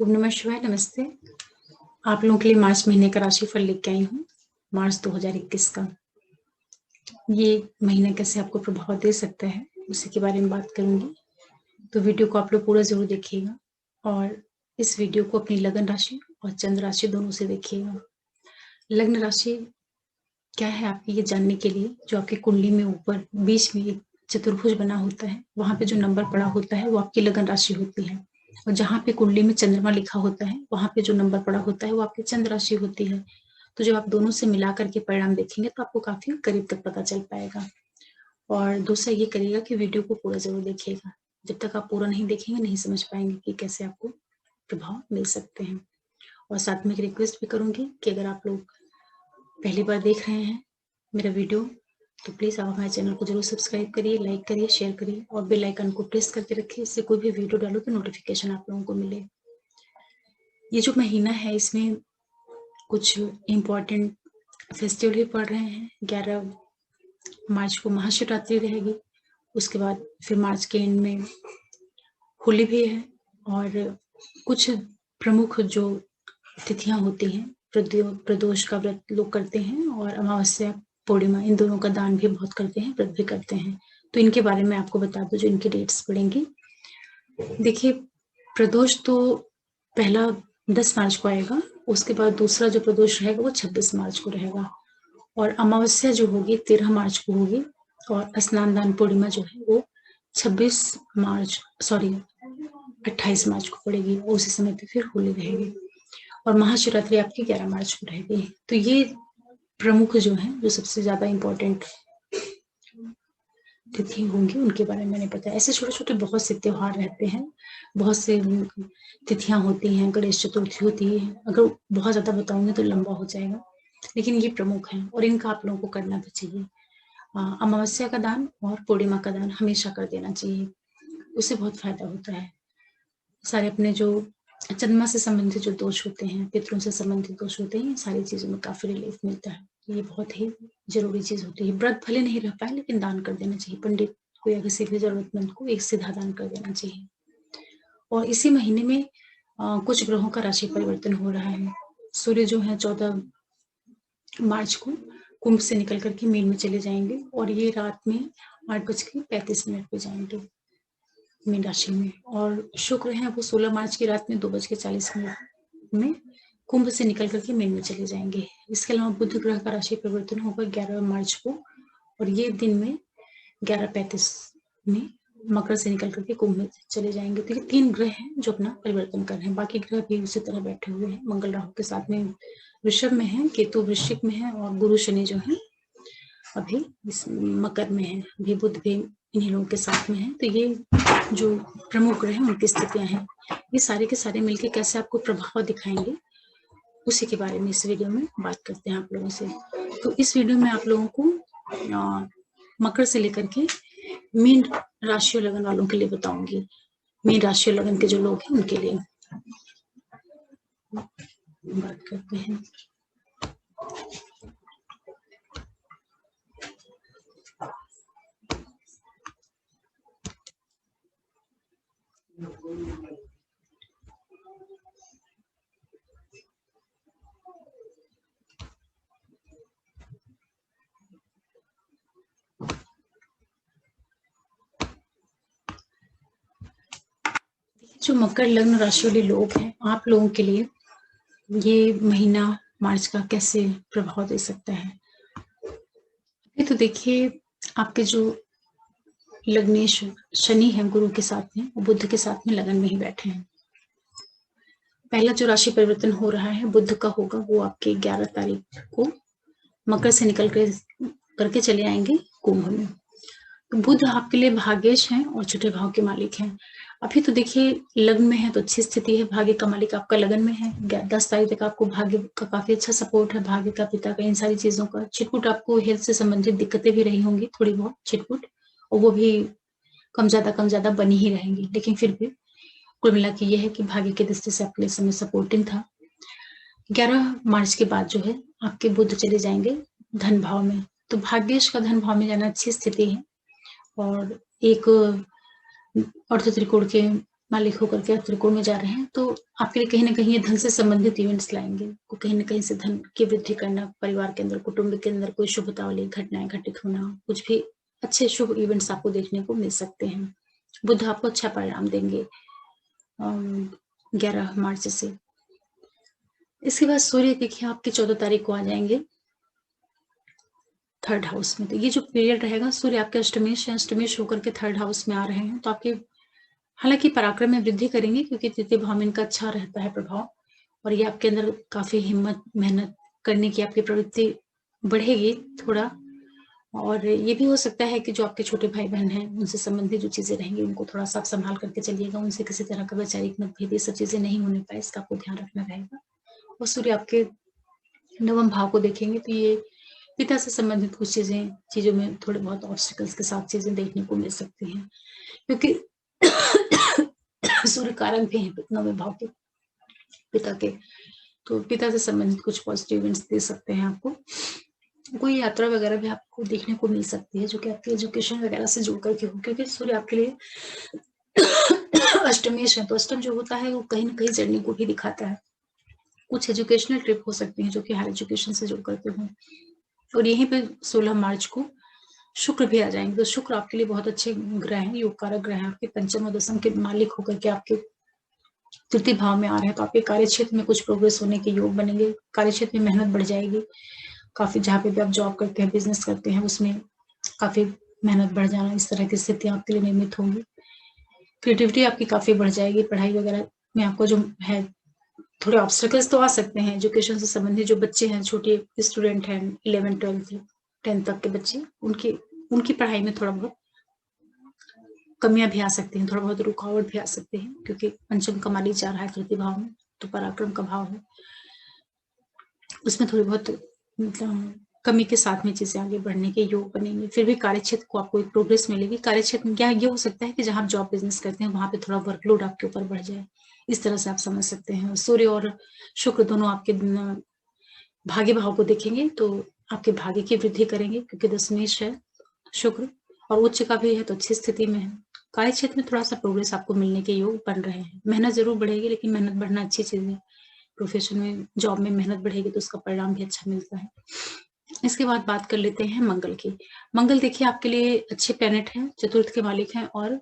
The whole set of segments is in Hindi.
ओम नमः शिवाय। नमस्ते। आप लोगों के लिए मार्च महीने का राशिफल लेके आई हूँ। मार्च 2021 का ये महीना कैसे आपको प्रभाव दे सकता है उसी के बारे में बात करूंगी। तो वीडियो को आप लोग पूरा जरूर देखिएगा और इस वीडियो को अपनी लगन राशि और चंद्र राशि दोनों से देखिएगा। लग्न राशि क्या है आपकी, ये जानने के लिए जो आपकी कुंडली में ऊपर बीच में एक चतुर्भुज बना होता है, वहां पे जो नंबर पड़ा होता है वो आपकी लगन राशि होती है। और जहाँ पे कुंडली में चंद्रमा लिखा होता है वहां पे जो नंबर पड़ा होता है वो आपकी चंद्र राशि होती है। तो जब आप दोनों से मिला करके परिणाम देखेंगे तो आपको काफी करीब तक पता चल पाएगा। और दूसरा ये करिएगा कि वीडियो को पूरा जरूर देखिएगा। जब तक आप पूरा नहीं देखेंगे नहीं समझ पाएंगे कि कैसे आपको प्रभाव मिल सकते हैं। और साथ में एक रिक्वेस्ट भी करूंगी कि अगर आप लोग पहली बार देख रहे हैं मेरा वीडियो तो प्लीज आप हमारे चैनल को जरूर सब्सक्राइब करिए, लाइक करिए, शेयर करिए और बेल आइकन को प्रेस करके रखिए। इससे कोई भी वीडियो डालो तो नोटिफिकेशन आप लोगों को मिले। ये जो महीना है इसमें कुछ इम्पोर्टेंट फेस्टिवल भी पड़ रहे हैं। 11 मार्च को महाशिवरात्रि रहेगी, उसके बाद फिर मार्च के एंड में होली भी है और कुछ प्रमुख जो तिथियां होती हैं, प्रदोष का व्रत लोग करते हैं और अमावस्या पूर्णिमा इन दोनों का दान भी बहुत करते हैं, व्रत भी करते हैं। तो इनके बारे में आपको बता दो जो इनकी डेट्स पड़ेंगी। देखिए, प्रदोष तो पहला 10 मार्च को आएगा, उसके बाद दूसरा जो प्रदोष रहेगा वो 26 मार्च को रहेगा और अमावस्या जो होगी 13 मार्च को होगी और स्नान दान पूर्णिमा जो है वो 28 मार्च को पड़ेगी और उसी समय पे फिर होली रहेगी और महाशिवरात्रि आपकी 11 मार्च को रहेगी। तो ये प्रमुख जो है, जो सबसे ज्यादा इम्पोर्टेंट तिथि होंगी उनके बारे में मैंने बताया। ऐसे छोटे छोटे बहुत से त्योहार रहते हैं, बहुत से तिथियां होती हैं, गणेश चतुर्थी होती है। अगर बहुत ज्यादा बताऊंगी तो लंबा हो जाएगा, लेकिन ये प्रमुख हैं और इनका आप लोगों को करना भी चाहिए। अमावस्या का दान और पूर्णिमा का दान हमेशा कर देना चाहिए, उससे बहुत फायदा होता है। सारे अपने जो जन्मा से संबंधित जो दोष होते हैं, पितरों से संबंधित दोष होते हैं, सारी चीजों में काफी रिलीफ मिलता है। ये बहुत ही जरूरी चीज होती है। व्रत भले नहीं रह पाए लेकिन दान कर देना चाहिए। पंडित को या किसी भी जरूरतमंद को एक सीधा दान कर देना चाहिए। और इसी महीने में कुछ ग्रहों का राशि परिवर्तन हो रहा है। सूर्य जो है 14 मार्च को कुंभ से निकल करके मीन में चले जाएंगे और ये रात में 8:35 पे जाएंगे मीन राशि में। और शुक्र है वो 16 मार्च की रात में 2:40 में कुंभ से निकल करके मीन में चले जाएंगे। इसके अलावा बुध ग्रह का राशि परिवर्तन होगा 11 मार्च को और ये दिन में 11:35 में मकर से निकल करके कुंभ में चले जाएंगे। तो ये 3 ग्रह हैं जो अपना परिवर्तन कर रहे हैं। बाकी ग्रह भी उसी तरह बैठे हुए हैं। मंगल राहु के साथ में वृषभ में है, केतु वृश्चिक में है और गुरु शनि जो है अभी इस मकर में है। अभी बुध भी इन्हीं लोगों के साथ में है। तो ये जो प्रमुख ग्रह हैं उनकी स्थितियां हैं। ये सारे के सारे मिलकर कैसे आपको प्रभाव दिखाएंगे उसी के बारे में इस वीडियो में बात करते हैं आप लोगों से। तो इस वीडियो में आप लोगों को मकर से लेकर के मीन राशि और लगन वालों के लिए बताऊंगी। मीन राशि और लगन के जो लोग हैं उनके लिए बात करते हैं। जो मकर लग्न राशि वाले लोग हैं, आप लोगों के लिए ये महीना मार्च का कैसे प्रभाव दे सकता है। अभी तो देखिए, आपके जो लग्नेश शनि है गुरु के साथ में, बुध के साथ में लगन में ही बैठे हैं। पहला जो राशि परिवर्तन हो रहा है बुध का होगा, वो आपके 11 तारीख को मकर से निकल करके चले आएंगे कुंभ में। तो बुध आपके लिए भाग्येश हैं और छठे भाव के मालिक हैं। अभी तो देखिए लग्न में है तो अच्छी स्थिति है, भाग्य का मालिक आपका लगन में है। 10 तारीख तक आपको भाग्य का काफी अच्छा सपोर्ट है, भाग्य का, पिता का, इन सारी चीजों का। छिटपुट आपको हेल्थ से संबंधित दिक्कतें भी रही होंगी, थोड़ी बहुत छिटपुट, और वो भी कम ज्यादा बनी ही रहेंगी, लेकिन फिर भी कुल मिला के ये है कि भाग्य की दृष्टि से आपके लिए समय सपोर्टिंग था। 11 मार्च के बाद जो है आपके बुध चले जाएंगे धन भाव में। तो भाग्येश का धन भाव में जाना अच्छी स्थिति है और एक अर्ध त्रिकोण के मालिक होकर के आप त्रिकोण में जा रहे हैं, तो आपके लिए कहीं न कहीं ये धन से संबंधित इवेंट्स लाएँगे। को कहीं न कहीं से धन की वृद्धि करना, परिवार के अंदर, कुटुंब के अंदर कोई शुभता वाली घटनाएँ घटित होना, कुछ भी अच्छे शुभ इवेंट्स आपको देखने को मिल सकते हैं। बुध आपको अच्छा परिणाम देंगे 11 मार्च से। इसके बाद सूर्य देखिए आपके 14 तारीख को आ जाएँगे 3rd हाउस में। तो ये जो पीरियड रहेगा, सूर्य आपके अष्टमेश होकर के 3rd हाउस में आ रहे हैं, तो आपके हालाँकि पराक्रम में वृद्धि करेंगे क्योंकि तृतीय भाव में इनका अच्छा रहता है प्रभाव, और ये आपके अंदर काफ़ी हिम्मत, मेहनत करने की आपकी प्रवृत्ति बढ़ेगी थोड़ा। और ये भी हो सकता है कि जो आपके छोटे भाई-बहन हैं, उनसे संबंधित जो चीज़ें रहेंगी, उनको थोड़ा-सा आप सँभाल करके चलिएगा, उनसे किसी तरह का वैचारिक मतभेद, ये सब चीज़ें नहीं होने पाए, इसका आपको ध्यान रखना रहेगा। और सूर्य आपके 9वें भाव को देखेंगे, तो ये पिता से संबंधित कुछ चीज़ों में थोड़े बहुत ऑब्स्टिकल्स के साथ चीज़ें देखने को मिल सकती हैं, क्योंकि सूर्य कारक भी हैं 9वें भाव के, पिता के, तो पिता से संबंधित कुछ पॉजिटिव इवेंट्स दे सकते हैं आपको। कोई यात्रा वगैरह भी आपको देखने को मिल सकती है, जो कि आपके एजुकेशन वगैरह से जुड़ कर के हो, क्योंकि सूर्य आपके लिए अष्टमेश है, तो अष्टम जो होता है वो कहीं न कहीं जर्नी को भी दिखाता है। कुछ एजुकेशनल ट्रिप हो सकती हैं जो कि हायर एजुकेशन से जुड़ करके हों। और यहीं पे 16 मार्च को शुक्र भी आ जाएँगे, तो शुक्र आपके लिए बहुत अच्छे ग्रह हैं, योग कारक ग्रह हैं, आपके पंचम और दशम के मालिक होकर के आपके तृतीय भाव में आ रहे हैं, तो आपके कार्यक्षेत्र में कुछ प्रोग्रेस होने के योग बनेंगे, कार्यक्षेत्र में मेहनत बढ़ जाएगी। काफ़ी जहाँ पे भी आप जॉब करते हैं, बिज़नेस करते हैं, उसमें काफ़ी मेहनत बढ़ जाना, इस तरह की स्थितियाँ आपके लिए निर्मित होंगी। क्रिएटिविटी आपकी काफ़ी बढ़ जाएगी, पढ़ाई वगैरह में आपको जो है थोड़े ऑब्स्टेकल्स तो आ सकते हैं, एजुकेशन से संबंधित जो बच्चे हैं, छोटे स्टूडेंट हैं, 11, 12, 10 तक के बच्चे, उनकी पढ़ाई में थोड़ा बहुत कमियाँ भी आ सकती हैं, थोड़ा बहुत रुकावट भी आ सकते हैं, क्योंकि पंचम का मालिक जा रहा है तृतीय भाव में, तो पराक्रम का भाव है। उसमें थोड़ी बहुत मतलब कमी के साथ में चीज़ें आगे बढ़ने के योग बनेंगे। फिर भी कार्यक्षेत्र को आपको एक प्रोग्रेस मिलेगी। कार्यक्षेत्र में क्या ये हो सकता है कि जहाँ आप जॉब बिज़नेस करते हैं, वहाँ पे थोड़ा वर्कलोड आपके ऊपर बढ़ जाए। इस तरह से आप समझ सकते हैं। सूर्य और शुक्र दोनों आपके भाग्य भाव को देखेंगे, तो आपके भाग्य की वृद्धि करेंगे, क्योंकि दशमेश है शुक्र और उच्च का भी है, तो अच्छी स्थिति में है। कार्यक्षेत्र में थोड़ा-सा प्रोग्रेस आपको मिलने के योग बन रहे हैं। मेहनत ज़रूर बढ़ेगी, लेकिन मेहनत बढ़ना अच्छी चीज़ है। प्रोफ़ेशन में, जॉब में मेहनत बढ़ेगी तो उसका परिणाम भी अच्छा मिलता है। इसके बाद बात कर लेते हैं मंगल की। मंगल देखिए आपके लिए अच्छे प्लैनेट हैं, चतुर्थ के मालिक हैं और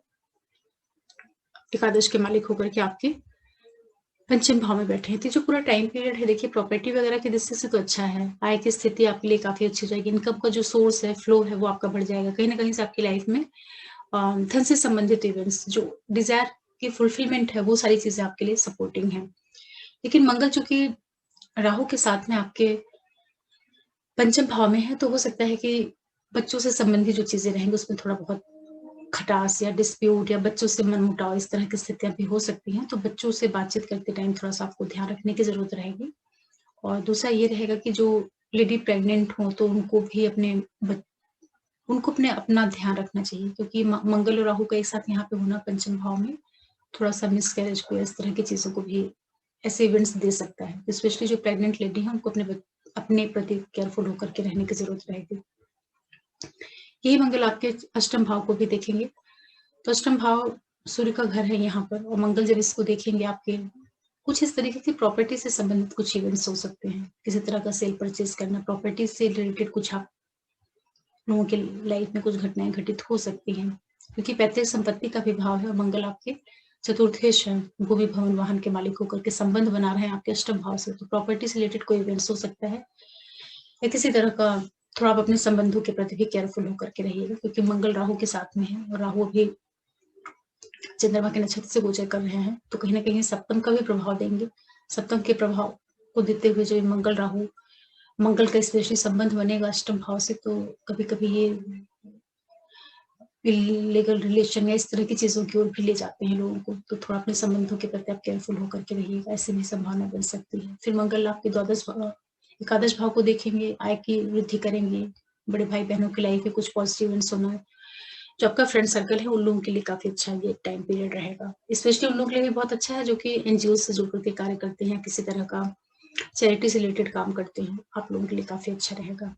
एकादश के मालिक होकर के आपके पंचम भाव में बैठे हैं। तो जो पूरा टाइम पीरियड है देखिए, प्रॉपर्टी वगैरह की दृष्टि से तो अच्छा है। आय की स्थिति आपके लिए काफ़ी अच्छी हो जाएगी। इनकम का जो सोर्स है, फ्लो है, वो आपका बढ़ जाएगा। कहीं न कहीं से आपकी लाइफ में धन से संबंधित इवेंट्स, जो डिज़ायर की फुलफिलमेंट है, वो सारी चीज़ें आपके लिए सपोर्टिंग हैं। लेकिन मंगल चूँकि राहु के साथ में आपके पंचम भाव में है, तो हो सकता है कि बच्चों से संबंधित जो चीज़ें रहेंगी, उसमें थोड़ा बहुत खटास या डिस्प्यूट या बच्चों से मनमुटाव, इस तरह की स्थितियाँ भी हो सकती हैं। तो बच्चों से बातचीत करते टाइम थोड़ा-सा आपको ध्यान रखने की ज़रूरत रहेगी। और दूसरा ये रहेगा कि जो लेडी प्रेग्नेंट हो, तो उनको अपना ध्यान रखना चाहिए, क्योंकि मंगल और राहु का एक साथ यहाँ पे होना पंचम भाव में थोड़ा-सा मिसकैरेज को, इस तरह की चीज़ों को भी, ऐसे इवेंट्स दे सकता है। स्पेशली जो प्रेग्नेंट लेडी है, उनको अपने प्रति केयरफुल होकर के रहने की ज़रूरत रहेगी। यही मंगल आपके अष्टम भाव को भी देखेंगे, तो अष्टम भाव सूर्य का घर है यहाँ पर, और मंगल जब इसको देखेंगे आपके, कुछ इस तरीके की प्रॉपर्टी से संबंधित कुछ इवेंट्स हो सकते हैं। किसी तरह का सेल परचेज़ करना, प्रॉपर्टी से रिलेटेड कुछ आप लोगों के लाइफ में कुछ घटनाएँ घटित हो सकती हैं, क्योंकि पैतृक संपत्ति का भी भाव है और मंगल आपके चतुर्थेश हैं, भूमि, भवन, वाहन के मालिक होकर के संबंध बना रहे हैं आपके अष्टम भाव से, तो प्रॉपर्टी से रिलेटेड कोई इवेंट्स हो सकता है, या किसी तरह का थोड़ा आप अपने संबंधों के प्रति भी केयरफुल होकर के रहिएगा, क्योंकि मंगल राहु के साथ में है और राहु भी चंद्रमा के नक्षत्र से गोचर कर रहे हैं, तो कहीं न कहीं सप्तम का भी प्रभाव देंगे। सप्तम के प्रभाव को देते हुए जो मंगल का स्पेशली संबंध बनेगा अष्टम भाव से, तो कभी-कभी ये इल्लीगल रिलेशन या इस तरह की चीज़ों की ओर भी ले जाते हैं लोगों को, तो थोड़ा अपने संबंधों के प्रति आप केयरफुल होकर के रहिएगा, ऐसी भी संभावना बन सकती है। फिर मंगल आपके एकादश भाव को देखेंगे, आय की वृद्धि करेंगे, बड़े भाई-बहनों की लाइफ में कुछ पॉजिटिव इवेंट्स होना, जो आपका फ्रेंड सर्कल है, उन लोगों के लिए काफ़ी अच्छा ये टाइम पीरियड रहेगा। स्पेशली उन लोगों के लिए भी बहुत अच्छा है जो कि एनजीओ से जुड़ कर के कार्य करते हैं, किसी तरह का चैरिटी से रिलेटेड काम करते हैं, आप लोगों के लिए काफ़ी अच्छा रहेगा।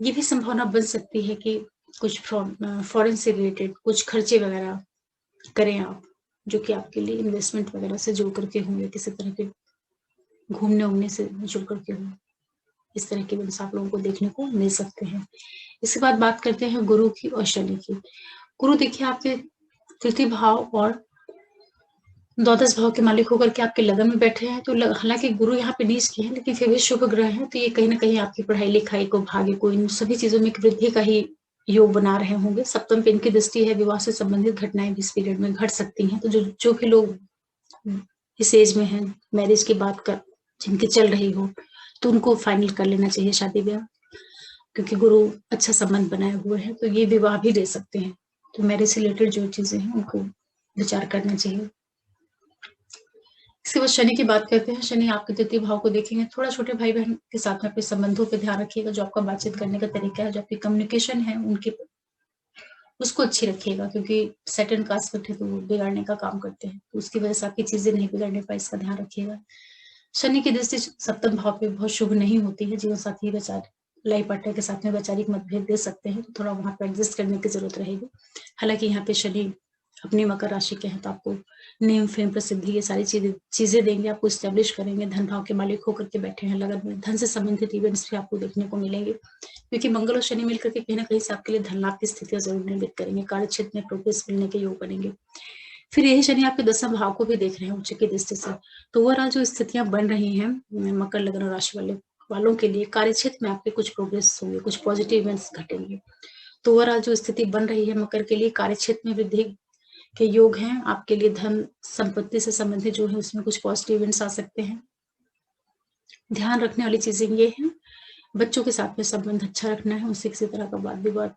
ये भी संभावना बन सकती है कि कुछ फॉरेन से रिलेटेड कुछ खर्चे वगैरह करें आप, जो कि आपके लिए इन्वेस्टमेंट वगैरह से जुड़ करके हों या किसी तरह के घूमने उमने से जुड़ करके हों। इस तरह के वंश आप लोगों को देखने को मिल सकते हैं। इसके बाद बात करते हैं गुरु की और शनि की। गुरु देखिए आपके तृतीय भाव और द्वादश भाव के मालिक होकर के आपके लगन में बैठे हैं। तो हालांकि गुरु यहाँ पे नीच के हैं, लेकिन फिर भी शुभ ग्रह हैं, तो ये कहीं ना कहीं आपकी पढ़ाई लिखाई को, भाग्य को, इन सभी चीजों में वृद्धि का ही योग बना रहे होंगे। सप्तम पे इनकी दृष्टि है, विवाह से संबंधित घटनाएं भी इस पीरियड में घट सकती हैं। तो जो भी लोग इस एज में हैं, मैरिज की बात कर जिनकी चल रही हो, तो उनको फाइनल कर लेना चाहिए शादी ब्याह, क्योंकि गुरु अच्छा संबंध बनाए हुए हैं, तो ये विवाह भी दे सकते हैं। तो मैरिज से रिलेटेड जो चीजें हैं उनको विचार करना चाहिए। इसके बाद शनि की बात करते हैं। शनि आपके तृतीय भाव को देखेंगे। थोड़ा छोटे भाई बहन के साथ में अपने संबंधों पे ध्यान रखिएगा। जो आपका बातचीत करने का तरीका है, जो आपकी कम्युनिकेशन है, उनकी उसको अच्छी रखिएगा, क्योंकि सैटर्न का एस्पेक्ट है तो वो बिगाड़ने का काम करते हैं, तो उसकी वजह से आपकी चीजें नहीं बिगड़ने पाए, इसका ध्यान रखिएगा। शनि की दृष्टि सप्तम भाव पे बहुत शुभ नहीं होती है। जीवन साथी लाइफ पार्टनर के साथ में वैचारिक मतभेद दे सकते हैं, तो थोड़ा वहां पर एडजस्ट करने की जरूरत रहेगी। हालांकि यहाँ पे शनि अपनी मकर राशि के हैं, तो आपको नेम फेम प्रसिद्धि ये सारी चीजें देंगे, आपको स्टैब्लिश करेंगे। धन भाव के मालिक होकर के बैठे हैं लगन में, धन से संबंधित इवेंट्स भी आपको देखने को मिलेंगे, क्योंकि मंगल और शनि मिलकर के कहीं ना कहीं से आपके लिए धन लाभ की स्थितियां जरूर निर्मित करेंगे। कार्य क्षेत्र में प्रोग्रेस मिलने के योग बनेंगे। फिर यही शनि आपके दसम भाव को भी देख रहे हैं उच्च की दृष्टि से। तो ओवरऑल जो स्थितियां बन रही हैं मकर लगन और राशि वालों के लिए, कार्य क्षेत्र में आपके कुछ प्रोग्रेस होंगे, कुछ पॉजिटिव इवेंट्स घटेंगे। तो ओवरऑल जो स्थिति बन रही है मकर के लिए, कार्य क्षेत्र में वृद्धि के योग हैं आपके लिए। धन संपत्ति से संबंधित जो है उसमें कुछ पॉजिटिव इवेंट्स आ सकते हैं। ध्यान रखने वाली चीजें ये हैं, बच्चों के साथ में संबंध अच्छा रखना है, उनसे किसी तरह का वाद विवाद,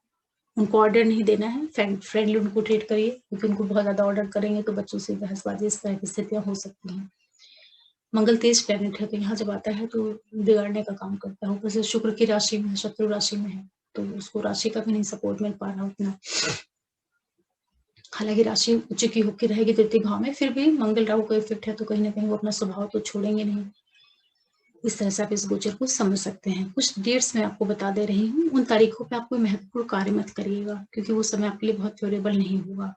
उनको ऑर्डर नहीं देना है, फ्रेंडली उनको ट्रीट करिए, क्योंकि उनको बहुत ज्यादा ऑर्डर करेंगे तो बच्चों से बहसबाजी इस तरह की स्थितियां हो सकती हैं। मंगल तेज प्लेनेट है, तो यहाँ जब आता है तो बिगाड़ने का काम करता है। ऊपर से शुक्र की राशि में, शत्रु राशि में है, तो उसको राशि का भी नहीं सपोर्ट मिल पा रहा उतना। हालांकि राशि उच्च की होकर रहेगी तृतीय भाव में, फिर भी मंगल राहु का इफेक्ट है, तो कहीं ना कहीं वो अपना स्वभाव तो छोड़ेंगे नहीं। इस तरह से आप इस गोचर को समझ सकते हैं। कुछ डेट्स मैं आपको बता दे रही हूँ, उन तारीखों पे आप कोई महत्वपूर्ण कार्य मत करिएगा, क्योंकि वो समय आपके लिए बहुत फेवरेबल नहीं होगा।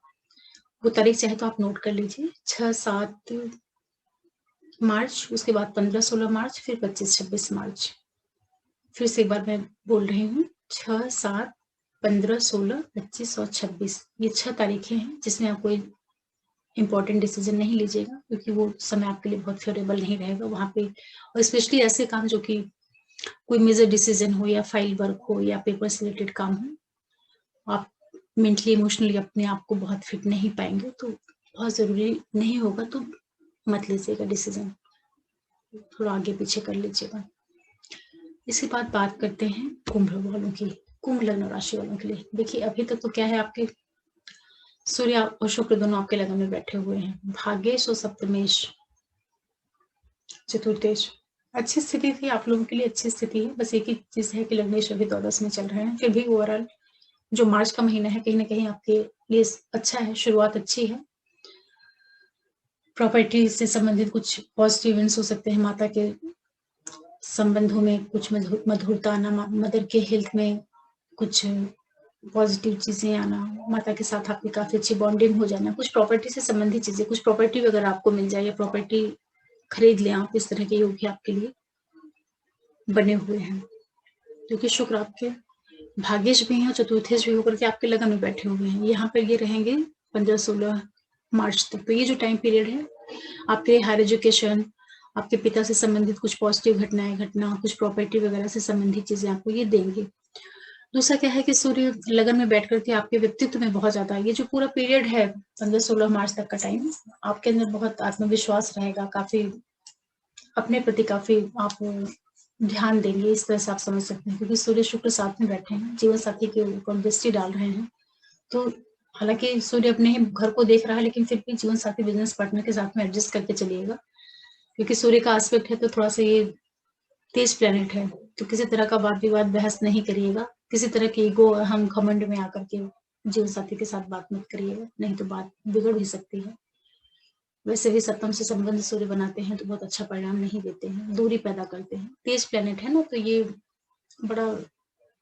वो तारीख चाहे तो आप नोट कर लीजिए, 6-7 मार्च, उसके बाद 15-16 मार्च, फिर 25-26 मार्च। फिर से एक बार मैं बोल रही हूँ, 6, 7, 15, 16, 25 और 26, ये 6 तारीखें हैं जिसमें आप कोई इंपॉर्टेंट डिसीजन नहीं लीजिएगा, क्योंकि वो समय आपके लिए बहुत फेवरेबल नहीं रहेगा वहां पे। और स्पेशली ऐसे काम जो कि कोई मेजर डिसीजन हो, या फाइल वर्क हो, या पेपर से रिलेटेड काम हो, आप मेंटली इमोशनली अपने आप को बहुत फिट नहीं पाएंगे, तो बहुत जरूरी नहीं होगा तो मत लीजिएगा डिसीजन, थोड़ा आगे पीछे कर लीजिएगा। इसके बाद बात करते हैं कुंभ वालों की, कुंभ लग्न राशि वालों के लिए। देखिए अभी तक तो क्या है, आपके सूर्य और शुक्र दोनों आपके लगन में बैठे हुए हैं। भाग्येश और सप्तमेश, चतुर्थेश, अच्छी स्थिति थी आप लोगों के लिए, अच्छी स्थिति है। बस एक ही चीज है कि लग्नेश अभी द्वादश में चल रहे हैं। फिर भी ओवरऑल जो मार्च का महीना है कहीं ना कहीं आपके लिए अच्छा है, शुरुआत अच्छी है। प्रॉपर्टी से संबंधित कुछ पॉजिटिव इवेंट्स हो सकते हैं, माता के संबंधों में कुछ मधुरता आना, मदर के हेल्थ में कुछ पॉजिटिव चीजें आना, माता के साथ आपकी काफी अच्छी बॉन्डिंग हो जाना, कुछ प्रॉपर्टी से संबंधित चीजें, कुछ प्रॉपर्टी अगर आपको मिल जाए या प्रॉपर्टी खरीद लें आप, इस तरह के योग भी आपके लिए बने हुए हैं। क्योंकि शुक्र आपके भाग्येश भी हैं, चतुर्थेश भी होकर के आपके लगन में बैठे हुए हैं। यहाँ पर ये रहेंगे 15-16 मार्च तक। तो ये जो टाइम पीरियड है आपके हायर एजुकेशन, आपके पिता से संबंधित कुछ पॉजिटिव घटना, कुछ प्रॉपर्टी वगैरह से संबंधित चीजें आपको ये देंगे। दूसरा क्या है कि सूर्य लगन में बैठ करके आपके व्यक्तित्व में बहुत ज्यादा, ये जो पूरा पीरियड है 15-16 मार्च तक का टाइम, आपके अंदर बहुत आत्मविश्वास रहेगा, काफी अपने प्रति काफी आप ध्यान देंगे, इस तरह से आप समझ सकते हैं। क्योंकि सूर्य शुक्र साथ में बैठे हैं, जीवन साथी के ऊपर दृष्टि डाल रहे हैं, तो हालांकि सूर्य अपने ही घर को देख रहा है, लेकिन फिर भी जीवन साथी बिजनेस पार्टनर के साथ में एडजस्ट करके चलिएगा, क्योंकि सूर्य का एस्पेक्ट है तो थोड़ा सा ये तेज प्लेनेट है, तो किसी तरह का वाद विवाद बहस नहीं करिएगा, किसी तरह की ईगो हम घमंड में आकर के जीवन साथी के साथ बात मत करिएगा, नहीं तो बात बिगड़ भी सकती है। वैसे भी सप्तम से संबंध सूर्य बनाते हैं तो बहुत अच्छा परिणाम नहीं देते हैं, दूरी पैदा करते हैं। तेज प्लेनेट है ना, तो ये बड़ा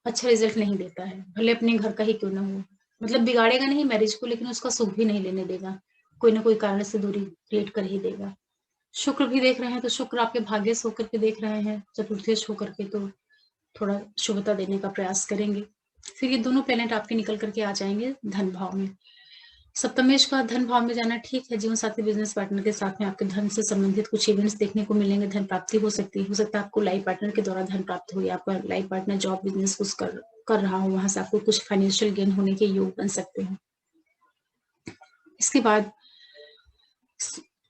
अच्छा रिजल्ट नहीं देता है, भले अपने घर का ही क्यों ना हो। मतलब बिगाड़ेगा नहीं मैरिज को, लेकिन उसका सुख भी नहीं लेने देगा। कोई ना कोई कारण से दूरी क्रिएट कर ही देगा। शुक्र भी देख रहे हैं तो शुक्र आपके भाग्यस्थ होकर के देख रहे हैं, चतुर्थेश होकर के, तो थोड़ा शुभता देने का प्रयास करेंगे। फिर ये दोनों प्लेनेट आपके निकल करके आ जाएंगे धन भाव में। सप्तमेश का धन भाव में जाना ठीक है। जीवन साथी, बिजनेस पार्टनर के साथ में आपके धन से संबंधित कुछ इवेंट्स देखने को मिलेंगे, धन प्राप्ति हो सकती है। हो सकता है आपको लाइफ पार्टनर के द्वारा धन प्राप्त हो, या आपका लाइफ पार्टनर जॉब बिजनेस कुछ कर रहा हो, वहां से आपको कुछ फाइनेंशियल गेन होने के योग बन सकते हैं। इसके बाद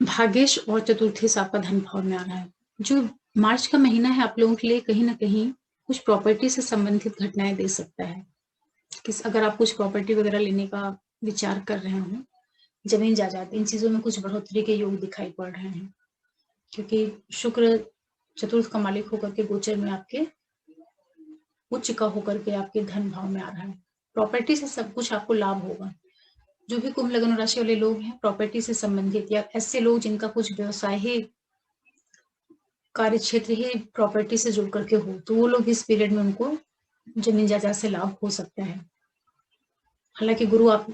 भाग्येश और चतुर्थेश आपका धन भाव में आ रहा है। जो मार्च का महीना है आप लोगों के लिए कहीं ना कहीं कुछ प्रॉपर्टी से संबंधित घटनाएं दे सकता है। अगर आप कुछ प्रॉपर्टी वगैरह लेने का विचार कर रहे हो, जमीन जायदाद, इन चीजों में कुछ बढ़ोतरी के योग दिखाई पड़ रहे हैं, क्योंकि शुक्र चतुर्थ का मालिक होकर के गोचर में आपके उच्च का होकर के आपके धन भाव में आ रहा है। प्रॉपर्टी से सब कुछ आपको लाभ होगा। जो भी कुंभ लग्न राशि वाले लोग हैं, प्रॉपर्टी से संबंधित या ऐसे लोग जिनका कुछ व्यवसाय ही, कार्य क्षेत्र ही प्रॉपर्टी से जुड़ करके हो, तो वो लोग इस पीरियड में उनको जमीन जायदाद से लाभ हो सकता है। हालांकि गुरु आप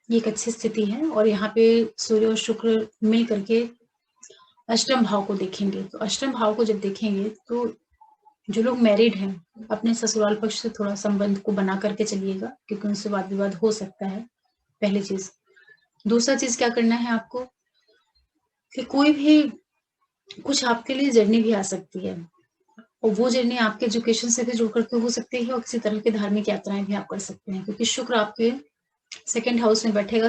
ये एक अच्छी स्थिति है, और यहाँ पे सूर्य और शुक्र मिल करके अष्टम भाव को देखेंगे। तो अष्टम भाव को जब देखेंगे तो जो लोग मैरिड हैं अपने ससुराल पक्ष से थोड़ा संबंध को बना करके चलिएगा, क्योंकि उनसे वाद विवाद हो सकता है, पहली चीज। दूसरा चीज क्या करना है आपको कि कोई भी कुछ आपके लिए जर्नी भी आ सकती है, और वो जर्नी आपके एजुकेशन से भी जुड़ करके हो सकती है, और किसी तरह की धार्मिक यात्राएं भी आप कर सकते हैं, क्योंकि शुक्र आपके सेकंड हाउस में बैठेगा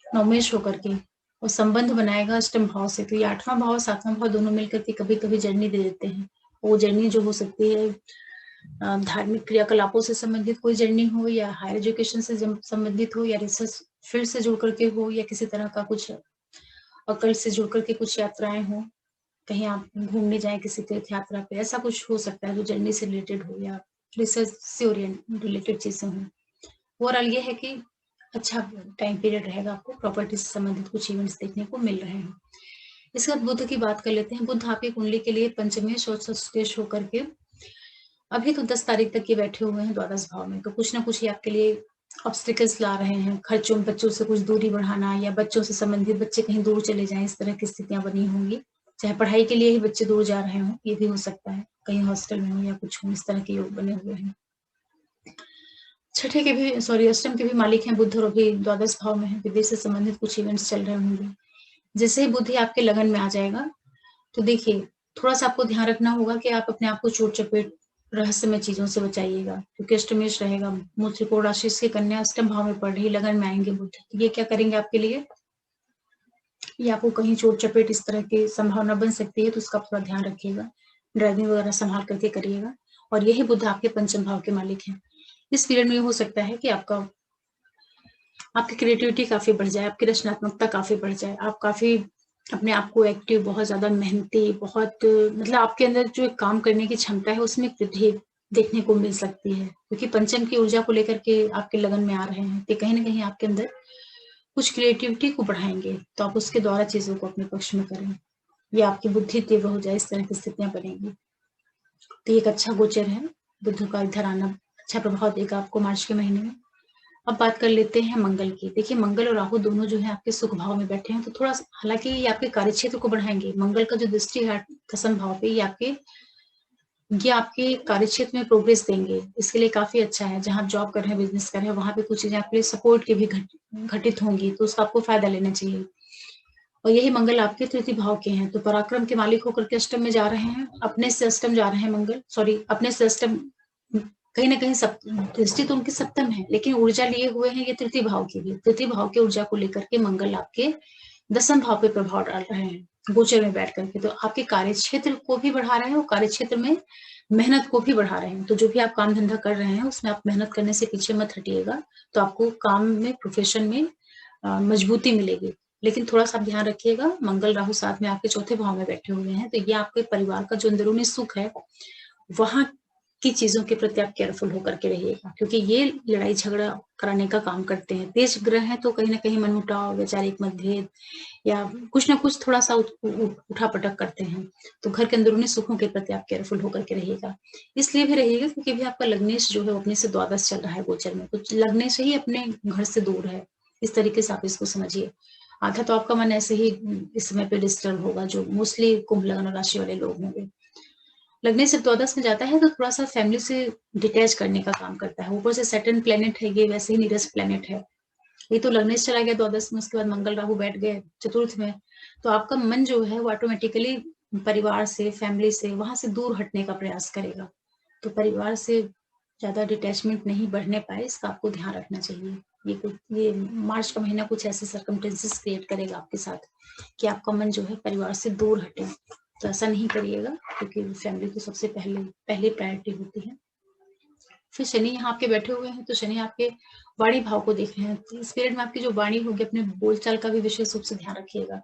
नवमेश होकर के, और संबंध बनाएगा अष्टम भाव से। तो ये 8वां भाव 7वां भाव दोनों मिलकर के कभी कभी जर्नी दे देते हैं। वो जर्नी जो हो सकती है धार्मिक क्रियाकलापों से संबंधित कोई जर्नी हो, या हायर एजुकेशन से संबंधित हो, या रिसर्च फील्ड से जुड़ करके हो, या किसी तरह का कुछ अकल से जुड़ करके कुछ यात्राएं हो, कहीं आप घूमने जाए किसी तीर्थ यात्रा पे, ऐसा कुछ हो सकता है जो जर्नी से रिलेटेड हो या रिसर्च से रिलेटेड चीजें हो। ओवरऑल ये है कि अच्छा टाइम पीरियड रहेगा, आपको प्रॉपर्टी से संबंधित कुछ इवेंट्स देखने को मिल रहे हैं। इसके बाद बुध की बात कर लेते हैं। बुध आपकी कुंडली के लिए पंचमेश और षष्ठेश होकर के अभी तो 10 तारीख तक ये बैठे हुए हैं द्वादश भाव में, तो कुछ ना कुछ ये आपके लिए ऑब्स्टिकल्स ला रहे हैं। खर्चों, बच्चों से कुछ दूरी बढ़ाना, या बच्चों से संबंधित बच्चे कहीं दूर चले जाएं, इस तरह की स्थितियां बनी होंगी। चाहे पढ़ाई के लिए ही बच्चे दूर जा रहे हों, ये भी हो सकता है, कहीं हॉस्टल में हो या कुछ हो, इस तरह के योग बने हुए हैं। छठे के भी, सॉरी, अष्टम के भी मालिक हैं बुध, और अभी द्वादश भाव में है, विदेश से संबंधित कुछ इवेंट्स चल रहे होंगे। जैसे ही बुध आपके लगन में आ जाएगा, तो देखिए थोड़ा सा आपको ध्यान रखना होगा कि आप अपने आप को चोट चपेट रहस्यमय चीजों से बचाइएगा, क्योंकि अष्टमेश रहेगा। मूल त्रिकोण राशि से कन्या अष्टम भाव में पड़ रही, लगन में आएंगे बुध, ये क्या करेंगे आपके लिए, ये आपको कहीं चोट चपेट इस तरह की संभावना बन सकती है, तो उसका थोड़ा ध्यान रखिएगा। ड्राइविंग वगैरह संभाल करके करिएगा। और यही बुध आपके पंचम भाव के मालिक हैं। इस पीरियड में हो सकता है कि आपकी क्रिएटिविटी काफी बढ़ जाए, आपकी रचनात्मकता काफी बढ़ जाए, आप काफी अपने आप को एक्टिव, बहुत ज्यादा मेहनती, बहुत मतलब आपके अंदर जो काम करने की क्षमता है उसमें वृद्धि देखने को मिल सकती है, क्योंकि पंचम की ऊर्जा को लेकर के आपके लगन में आ रहे हैं, तो कहीं ना कहीं आपके अंदर कुछ क्रिएटिविटी को बढ़ाएंगे, तो आप उसके द्वारा चीजों को अपने पक्ष में करें, या आपकी बुद्धि तीव्र हो जाए, इस तरह की स्थितियां बनेंगी। तो एक अच्छा गोचर है, बुध का इधर आना अच्छा प्रभाव देगा आपको मार्च के महीने में। अब बात कर लेते हैं मंगल की। देखिए मंगल और राहु दोनों जो है आपके सुख भाव में बैठे हैं, तो थोड़ा, हालांकि ये आपके कार्य क्षेत्र को बढ़ाएंगे। मंगल का जो दृष्टि है दसम भाव पे, ये आपके कार्य क्षेत्र में प्रोग्रेस देंगे, इसके लिए काफी अच्छा है। जहां आप जॉब कर रहे हैं, बिजनेस कर रहे हैं, वहां पे कुछ चीजें आपके लिए सपोर्ट की भी घटित होंगी, तो उसका आपको फायदा लेना चाहिए। और यही मंगल आपके तृतीय भाव के हैं, तो पराक्रम के मालिक होकर के अष्टम में जा रहे हैं, अपने से अष्टम जा रहे हैं मंगल, सॉरी, अपने से अष्टम, कहीं ना कहीं दृष्टि तो उनकी सप्तम है, लेकिन ऊर्जा लिए हुए हैं ये तृतीय भाव की भी। तृतीय भाव की ऊर्जा को लेकर के मंगल आपके दसम भाव पे प्रभाव डाल रहे हैं गोचर में बैठ करके, तो आपके कार्य क्षेत्र को भी बढ़ा रहे हैं, और कार्य क्षेत्र में मेहनत को भी बढ़ा रहे हैं। तो जो भी आप काम धंधा कर रहे हैं उसमें आप मेहनत करने से पीछे मत हटिएगा, तो आपको काम में, प्रोफेशन में मजबूती मिलेगी। लेकिन थोड़ा सा ध्यान रखिएगा, मंगल राहु साथ में आपके चौथे भाव में बैठे हुए हैं, तो ये आपके परिवार का जो अंदरूनी सुख है वहां की चीजों के प्रति आप केयरफुल होकर के रहिएगा, क्योंकि ये लड़ाई झगड़ा कराने का काम करते हैं। तेज ग्रह है तो कहीं ना कहीं मनमुटाव, वैचारिक मतभेद, या कुछ ना कुछ थोड़ा सा उठा पटक करते हैं, तो घर के अंदरूनी सुखों के प्रति आप केयरफुल होकर के रहिएगा। इसलिए भी रहिएगा क्योंकि भी आपका लग्नेश जो है अपने से द्वादश चल रहा है गोचर में, तो लग्नेश ही अपने घर से दूर है, इस तरीके से आप इसको समझिए। आधा तो आपका मन ऐसे ही इस समय पे डिस्टर्ब होगा, जो मोस्टली कुंभ लग्न राशि वाले लोग होंगे। लग्न से द्वादश में जाता है तो थोड़ा सा फैमिली से डिटैच करने का काम करता है। ऊपर से सैटर्न प्लेनेट है, ये वैसे ही नीरस प्लेनेट है। ये तो लग्न से चला गया द्वादश में, उसके बाद मंगल राहु बैठ गए चतुर्थ में, तो आपका मन जो है वो ऑटोमेटिकली परिवार से, फैमिली से, वहां से दूर हटने का प्रयास करेगा। तो परिवार से ज्यादा डिटैचमेंट नहीं बढ़ने पाए, इसका आपको ध्यान रखना चाहिए। ये मार्च का महीना कुछ ऐसे सर्कमस्टेंसेस क्रिएट करेगा आपके साथ कि आपका मन जो है परिवार से दूर हटे। तो ऐसा नहीं करिएगा, क्योंकि फैमिली तो सबसे पहले प्रायोरिटी होती है। फिर शनि यहाँ आपके बैठे हुए हैं, तो शनि आपके वाणी भाव को देख रहे हैं। तो इस पीरियड में आपकी जो वाणी होगी, अपने बोलचाल का भी विशेष रूप से ध्यान रखिएगा।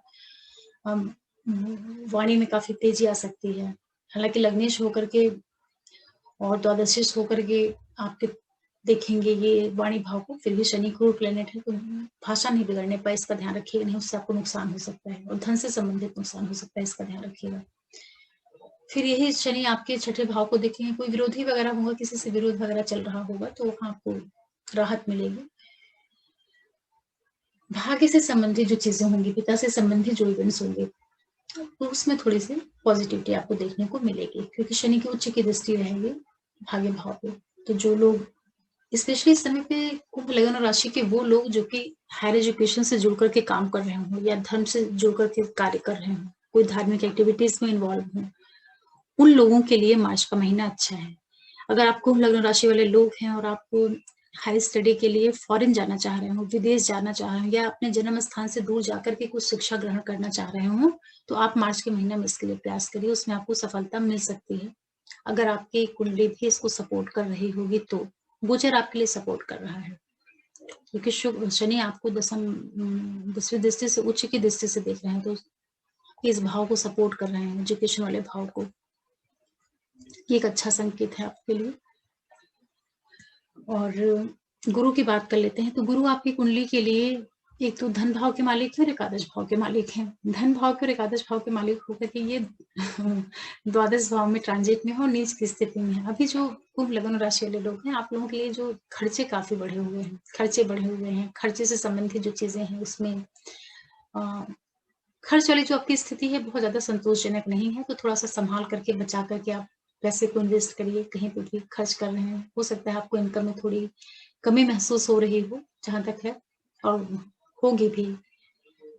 वाणी में काफी तेजी आ सकती है। हालांकि लग्नेश होकर के और द्वादशीश होकर के आपके देखेंगे ये वाणी भाव को, फिर भी शनि क्रूर प्लेनेट है, तो भाषा नहीं बिगड़ने पाए, इसका ध्यान रखिएगा, नहीं उससे आपको नुकसान हो सकता है, और धन से संबंधित नुकसान हो सकता है, इसका ध्यान रखिएगा। फिर यही शनि आपके छठे भाव को देखेंगे, कोई विरोधी वगैरह होगा, किसी से विरोध वगैरह चल रहा होगा, तो वहां आपको राहत मिलेगी। भाग्य से संबंधित जो चीजें होंगी, पिता से संबंधित जो इवेंट्स होंगे, तो उसमें थोड़ी सी पॉजिटिविटी आपको देखने को मिलेगी, क्योंकि शनि की उच्च की दृष्टि रहेगी भाग्य भाव पे। तो जो लोग स्पेशली इस समय पे कुंभ लग्न राशि के वो लोग जो कि हायर एजुकेशन से जुड़ करके काम कर रहे हों, या धर्म से जुड़ करके कार्य कर रहे हों, कोई धार्मिक एक्टिविटीज में इन्वॉल्व हों, उन लोगों के लिए मार्च का महीना अच्छा है। अगर आप कुंभ लग्न राशि वाले लोग हैं और आपको हाई स्टडी के लिए फॉरेन जाना चाह रहे हो, विदेश जाना चाह रहे हो, या अपने जन्म स्थान से दूर जाकर के कुछ शिक्षा ग्रहण करना चाह रहे हो, तो आप मार्च के महीने में इसके लिए प्रयास करिए, उसमें आपको सफलता मिल सकती है। अगर आपकी कुंडली भी इसको सपोर्ट कर रही होगी, तो गोचर आपके लिए सपोर्ट कर रहा है, क्योंकि शनि आपको दसवीं दृष्टि से, उच्च की दृष्टि से देख रहे हैं, तो इस भाव को सपोर्ट कर रहे हैं, एजुकेशन वाले भाव को। ये एक अच्छा संकेत है आपके लिए। और गुरु की बात कर लेते हैं, तो गुरु आपकी कुंडली के लिए एक तो धन भाव के मालिक है और एकादश भाव के मालिक हैं। धन भाव के और एकादश भाव के मालिक होकर के ये द्वादश भाव में ट्रांजिट में है और नीच की स्थिति में है। अभी जो कुंभ लग्न राशि वाले लोग हैं, आप लोगों के लिए जो खर्चे काफी बढ़े हुए हैं, खर्चे से संबंधित जो चीजें हैं उसमें खर्च वाली जो आपकी स्थिति है बहुत ज्यादा संतोषजनक नहीं है, तो थोड़ा सा संभाल करके, बचा करके आप पैसे को इन्वेस्ट करिए। कहीं पर भी खर्च कर रहे हैं, हो सकता है आपको इनकम में थोड़ी कमी महसूस हो रही हो, जहां तक है, और होगी भी।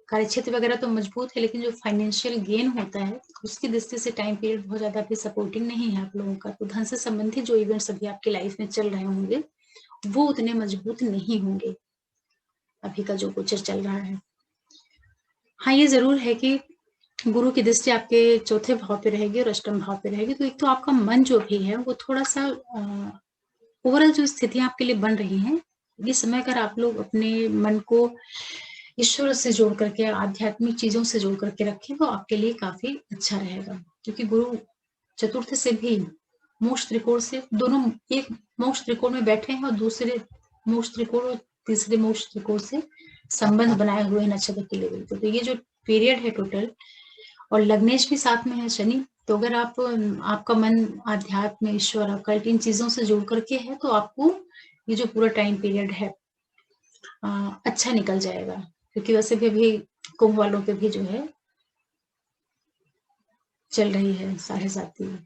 कार्यक्षेत्र वगैरह तो मजबूत है, लेकिन जो फाइनेंशियल गेन होता है उसकी दृष्टि से टाइम पीरियड बहुत ज्यादा भी सपोर्टिंग नहीं है आप लोगों का। तो धन से संबंधित जो इवेंट्स अभी आपकी लाइफ में चल रहे होंगे, वो उतने मजबूत नहीं होंगे अभी का जो गोचर चल रहा है। हाँ, ये जरूर है कि गुरु की दृष्टि आपके चौथे भाव पे रहेगी और अष्टम भाव पे रहेगी, तो एक तो आपका मन जो भी है वो थोड़ा सा ओवरऑल जो स्थितियां आपके लिए बन रही हैं, ये समय अगर आप लोग अपने मन को ईश्वर से जोड़ करके, आध्यात्मिक चीजों से जोड़ करके रखें, तो आपके लिए काफी अच्छा रहेगा। क्योंकि गुरु चतुर्थ से भी मोक्ष त्रिकोण से, दोनों एक मोक्ष त्रिकोण में बैठे हैं और दूसरे मोक्ष त्रिकोण और तीसरे मोक्ष त्रिकोण से संबंध बनाए हुए हैं नक्षत्र के लेवल पे। तो ये जो पीरियड है टोटल, और लग्नेश भी साथ में है शनि, तो अगर आपका मन आध्यात्म, ईश्वर, अकल्ट इन चीजों से जुड़ करके है, तो आपको ये जो पूरा टाइम पीरियड है अच्छा निकल जाएगा। क्योंकि वैसे भी अभी कुंभ वालों पे भी जो है चल रही है 7.5,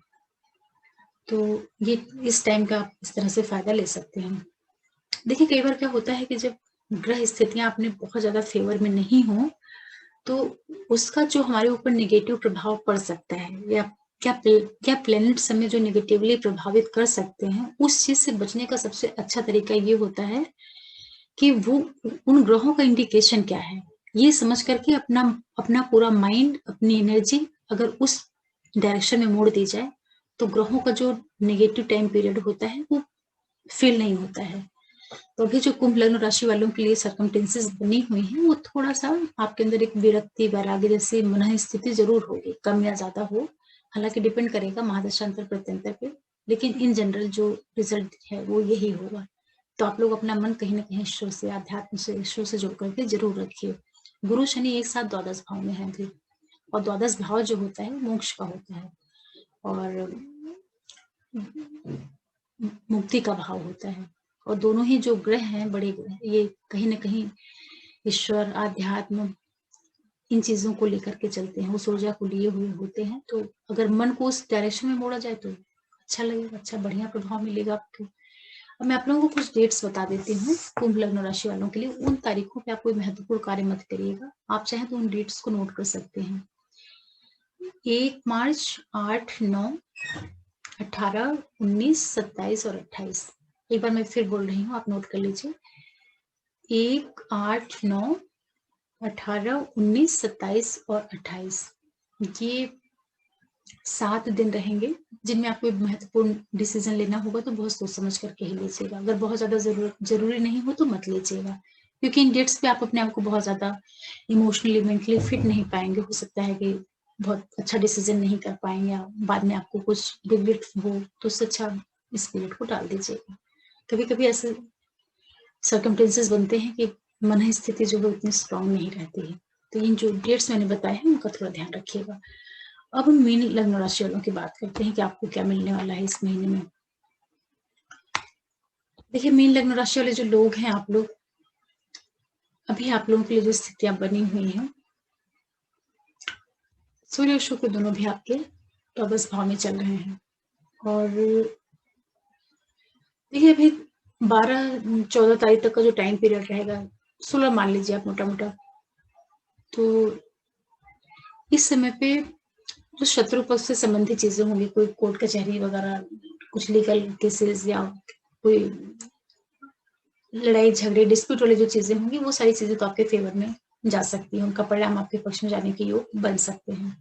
तो ये इस टाइम का आप इस तरह से फायदा ले सकते हैं। देखिए, कई बार क्या होता है कि जब ग्रह स्थितियां अपने बहुत ज्यादा फेवर में नहीं हो, तो उसका जो हमारे ऊपर नेगेटिव प्रभाव पड़ सकता है, या क्या प्लैनेट्स हमें जो नेगेटिवली प्रभावित कर सकते हैं, उस चीज से बचने का सबसे अच्छा तरीका ये होता है कि वो उन ग्रहों का इंडिकेशन क्या है, ये समझ करके अपना अपना पूरा माइंड, अपनी एनर्जी अगर उस डायरेक्शन में मोड़ दी जाए, तो ग्रहों का जो नेगेटिव टाइम पीरियड होता है वो फील नहीं होता है। तो अभी जो कुंभ लग्न राशि वालों के लिए सर्कमटेंसेस बनी हुई हैं, वो थोड़ा सा आपके अंदर एक विरक्ति, वैराग्य जैसी मन स्थिति जरूर होगी, कम या ज्यादा हो, हालांकि डिपेंड करेगा महादशांतर प्रत्यंतर पे, लेकिन इन जनरल जो रिजल्ट है वो यही होगा। तो आप लोग अपना मन कहीं ना कहीं ईश्वर से, अध्यात्म से, ईश्वर से जोड़ करके जरूर रखिए। गुरु शनि एक साथ द्वादश भाव में है अभी, और द्वादश भाव जो होता है मोक्ष का होता है, और मुक्ति का भाव होता है। और दोनों ही जो ग्रह हैं, बड़े ग्रह, ये कहीं ना कहीं ईश्वर, आध्यात्म, इन चीजों को लेकर के चलते हैं, उस ऊर्जा को लिए हुए होते हैं। तो अगर मन को उस डायरेक्शन में मोड़ा जाए तो अच्छा लगेगा, अच्छा बढ़िया प्रभाव मिलेगा आपको। अब मैं आप लोगों को कुछ डेट्स बता देती हूँ कुंभ लग्न राशि वालों के लिए। उन तारीखों पे आप कोई महत्वपूर्ण कार्य मत करिएगा, आप चाहे तो उन डेट्स को नोट कर सकते हैं। 1 मार्च, 8, 9, 18, 19, 27 और 28। एक बार मैं फिर बोल रही हूँ, आप नोट कर लीजिए। 1, 8, 9, 18, 19, 27 और 28 ये 7 दिन रहेंगे जिनमें आपको महत्वपूर्ण डिसीजन लेना होगा, तो बहुत सोच समझ करके ही लीजिएगा। अगर बहुत ज्यादा जरूरी नहीं हो तो मत लीजिएगा, क्योंकि इन डेट्स पे आप अपने आप को बहुत ज्यादा इमोशनली मेंटली फिट नहीं पाएंगे। हो सकता है कि बहुत अच्छा डिसीजन नहीं कर पाएंगे, या बाद में आपको कुछ रिग्रेट हो, तो उससे अच्छा इस पीरियड को टाल दीजिएगा। कभी कभी ऐसे सर्कमटेंसेस बनते हैं कि मन स्थिति जो है उतनी स्ट्रांग नहीं रहती है। तो इन जो डेट्स मैंने बताए हैं उनका थोड़ा ध्यान रखिएगा। अब हम मीन लग्न राशि वालों की बात करते हैं कि आपको क्या मिलने वाला है इस महीने में। देखिए, मीन लग्न राशि वाले जो लोग हैं, आप लोग अभी आप लोगों के लिए जो स्थितियां बनी हुई हैं, सूर्य और शुक्र दोनों भी आपके द्वादश भाव में चल रहे हैं। और देखिए, अभी 12-14 तारीख तक का जो टाइम पीरियड रहेगा, 16 मान लीजिए आप मोटा मोटा, तो इस समय पे जो शत्रु पक्ष से संबंधित चीजें होंगी, कोई कोर्ट कचहरी वगैरह, कुछ लीगल केसेस या कोई लड़ाई झगड़े डिस्प्यूट वाली जो चीजें होंगी, वो सारी चीजें तो आपके फेवर में जा सकती है, उनका परिणाम आपके पक्ष में जाने के योग बन सकते हैं।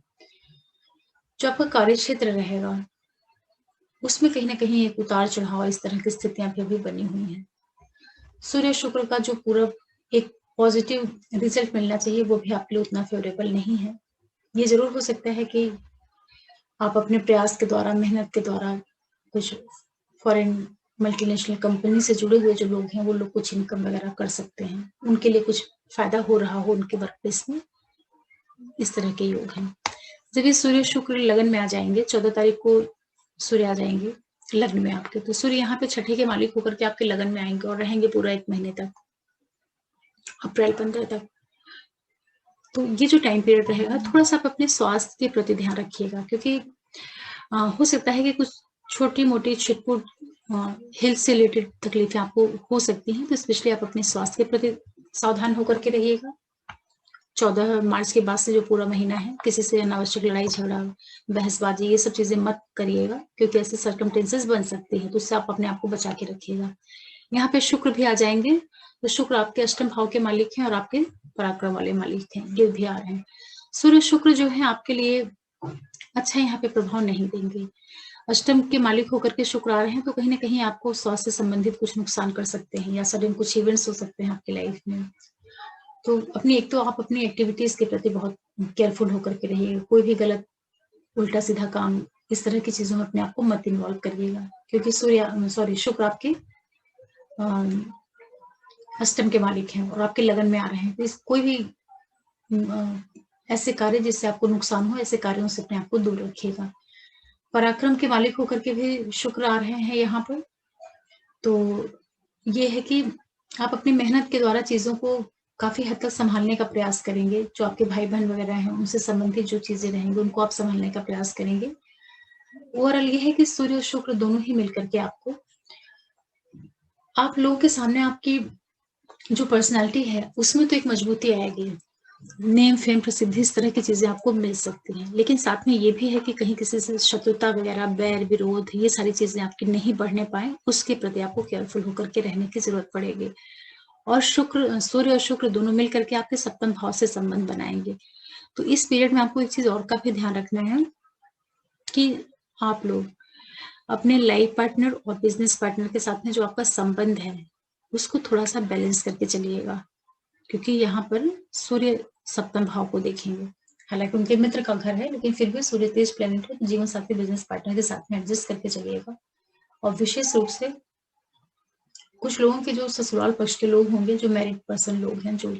जो आपका कार्य क्षेत्र रहेगा उसमें कहीं ना कहीं एक उतार चढ़ाव, इस तरह की स्थितियां भी बनी हुई हैं। सूर्य शुक्र का जो पूरा एक पॉजिटिव रिजल्ट मिलना चाहिए, वो भी आपके लिए उतना फेवरेबल नहीं है। ये जरूर हो सकता है कि आप अपने प्रयास के द्वारा, मेहनत के द्वारा, कुछ फॉरेन मल्टीनेशनल कंपनी से जुड़े हुए जो लोग हैं, वो लोग कुछ इनकम वगैरह कर सकते हैं, उनके लिए कुछ फायदा हो रहा हो उनके वर्क प्लेस में, इस तरह के योग हैं। जब ये सूर्य शुक्र लगन में आ जाएंगे, 14 तारीख को सूर्य आ जाएंगे लग्न में आपके, तो सूर्य यहाँ पे छठे के मालिक होकर के आपके लगन में आएंगे और रहेंगे पूरा 1 महीने तक, अप्रैल 15 तक। तो ये जो टाइम पीरियड रहेगा, थोड़ा सा आप अपने स्वास्थ्य के प्रति ध्यान रखिएगा, क्योंकि हो सकता है कि कुछ छोटी मोटी छिटपुट हेल्थ से रिलेटेड तकलीफें आपको हो सकती हैं, तो स्पेशली आप अपने स्वास्थ्य के प्रति सावधान होकर के रहिएगा। 14 मार्च के बाद से जो पूरा महीना है, किसी से अनावश्यक लड़ाई झगड़ा, बहसबाजी, ये सब चीजें मत करिएगा, क्योंकि ऐसे सर्कमटेंसेस बन सकते हैं, तो उससे आप अपने आप को बचा के रखिएगा। यहाँ पे शुक्र भी आ जाएंगे, तो शुक्र आपके अष्टम भाव के मालिक हैं और आपके पराक्रम वाले मालिक हैं, ये भी आ रहे हैं। सूर्य शुक्र जो है आपके लिए अच्छा यहाँ पे प्रभाव नहीं देंगे। अष्टम के मालिक होकर के शुक्र आ रहे हैं, तो कहीं ना कहीं आपको स्वास्थ्य से संबंधित कुछ नुकसान कर सकते हैं, या सडन कुछ इवेंट्स हो सकते हैं आपकी लाइफ में। तो एक तो आप अपनी एक्टिविटीज के प्रति बहुत केयरफुल होकर के रहिए, कोई भी गलत उल्टा सीधा काम, इस तरह की चीजों में अपने आप को मत इन्वॉल्व करिएगा, क्योंकि शुक्र आपके अष्टम के मालिक हैं और आपके लगन में आ रहे हैं। तो इस कोई भी ऐसे कार्य जिससे आपको नुकसान हो, ऐसे कार्यों से अपने आप को दूर रखिएगा। पराक्रम के मालिक होकर के भी शुक्र आ रहे हैं यहाँ पर, तो ये है कि आप अपनी मेहनत के द्वारा चीजों को काफी हद तक संभालने का प्रयास करेंगे। जो आपके भाई बहन वगैरह हैं, उनसे संबंधित जो चीजें रहेंगी, उनको आप संभालने का प्रयास करेंगे। ओवरऑल ये है कि सूर्य और शुक्र दोनों ही मिलकर के आपको, आप लोगों के सामने आपकी जो पर्सनालिटी है उसमें तो एक मजबूती आएगी, नेम फेम प्रसिद्धि, इस तरह की चीजें आपको मिल सकती हैं। लेकिन साथ में ये भी है कि कहीं किसी से शत्रुता वगैरह, बैर विरोध, ये सारी चीजें आपकी नहीं बढ़ने पाए, उसके प्रति आपको केयरफुल होकर के रहने की जरूरत पड़ेगी। और सूर्य और शुक्र दोनों मिलकर के आपके सप्तम भाव से संबंध बनाएंगे। तो इस पीरियड में आपको एक चीज और का भी ध्यान रखना है कि आप लोग अपने लाइफ पार्टनर और बिजनेस पार्टनर के साथ में जो आपका संबंध है उसको थोड़ा सा बैलेंस करके चलिएगा, क्योंकि यहाँ पर सूर्य सप्तम भाव को देखेंगे। हालांकि उनके मित्र का घर है, लेकिन फिर भी सूर्य तेज प्लेनेट है, तो जीवन साथी बिजनेस पार्टनर के साथ में एडजस्ट करके चलिएगा। और विशेष रूप से कुछ लोगों के जो ससुराल पक्ष के लोग होंगे, जो मैरिड पर्सन लोग हैं, जो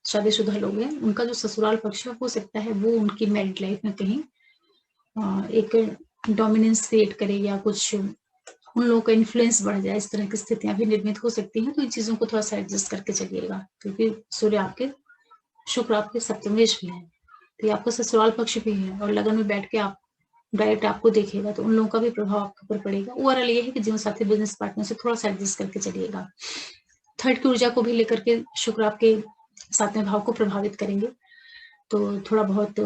शादीशुदा लोग हैं, उनका जो ससुराल पक्ष हो सकता है वो उनकी मैरिड लाइफ में कहीं एक डोमिनेंस क्रिएट करे, या कुछ उन लोगों का इन्फ्लुएंस बढ़ जाए, इस तरह की स्थितियां भी निर्मित हो सकती हैं। तो इन चीजों को थोड़ा सा एडजस्ट करके चलिएगा, क्योंकि सूर्य आपके शुक्र आपके सप्तमेश भी है, तो ये आपका ससुराल पक्ष भी है और लगन में बैठ के आप डायरेक्ट आपको देखेगा, तो उन लोगों का भी प्रभाव आपके ऊपर पड़ेगा। ओवरऑल ये है कि जीवन साथी बिजनेस पार्टनर से थोड़ा सा एडजस्ट करके चलिएगा। थर्ड की ऊर्जा को भी लेकर के शुक्र आपके 7वें भाव को प्रभावित करेंगे, तो थोड़ा बहुत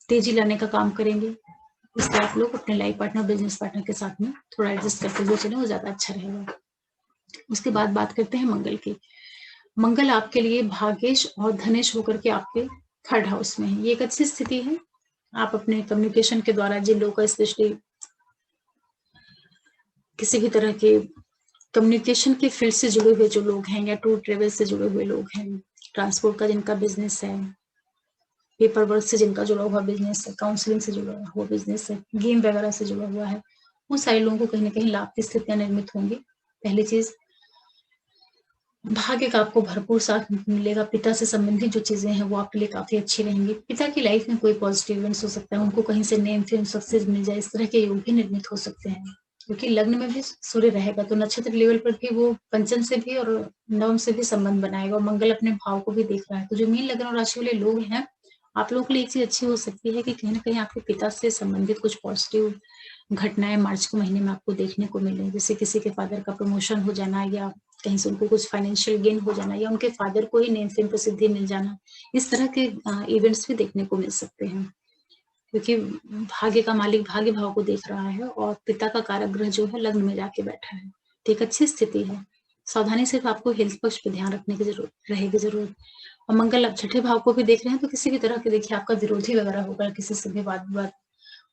तेजी लाने का काम करेंगे। इसलिए आप लोग अपने लाइफ पार्टनर बिजनेस पार्टनर के साथ में थोड़ा एडजस्ट करके जो चले वो ज्यादा अच्छा रहेगा। उसके बाद बात करते हैं मंगल की। मंगल आपके लिए भाग्येश और धनेश होकर के आपके थर्ड हाउस में है। ये एक अच्छी स्थिति है। आप अपने कम्युनिकेशन के द्वारा जिन लोगों का स्पेशली किसी भी तरह के कम्युनिकेशन के फील्ड से जुड़े हुए जो लोग हैं या टूर ट्रेवल से जुड़े हुए लोग हैं, ट्रांसपोर्ट का जिनका बिजनेस है, पेपर वर्क से जिनका जुड़ा हुआ बिजनेस है, काउंसलिंग से जुड़ा हुआ बिजनेस है, गेम वगैरह से जुड़ा हुआ है, उन सारे लोगों को कहीं ना कहीं लाभ की स्थितियां निर्मित होंगी। पहली चीज, भाग्य का आपको भरपूर साथ मिलेगा। पिता से संबंधित जो चीजें हैं वो आपके लिए काफी अच्छी रहेंगी। पिता की लाइफ में कोई पॉजिटिव इवेंट्स हो सकता है, उनको कहीं से नेम फेम सक्सेस मिल जाए, इस तरह के योग भी निर्मित हो सकते हैं। क्योंकि लग्न में भी सूर्य रहेगा तो नक्षत्र लेवल पर भी वो पंचम से भी और नवम से भी संबंध बनाएगा और मंगल अपने भाव को भी देख रहा है। तो जो मीन लग्न और राशि वाले लोग हैं, आप लोगों के लिए एक चीज अच्छी हो सकती है कि कहीं ना कहीं आपके पिता से संबंधित कुछ पॉजिटिव घटनाएं मार्च के महीने में आपको देखने को मिले। जैसे किसी के फादर का प्रमोशन हो जाना या कहीं से उनको कुछ फाइनेंशियल गेन हो जाना या उनके फादर को ही नेम फेम प्रसिद्धि मिल जाना, इस तरह के इवेंट्स भी देखने को मिल सकते हैं। क्योंकि भाग्य का मालिक भाग्य भाव को देख रहा है और पिता का कारक ग्रह जो है लग्न में जाके बैठा है, तो एक अच्छी स्थिति है। सावधानी सिर्फ आपको हेल्थ पक्ष पे ध्यान रखने की जरूरत रहेगी जरूर। और मंगल अब छठे भाव को भी देख रहे हैं, तो किसी भी तरह के देखिए आपका विरोधी वगैरह होगा, किसी से भी बात बात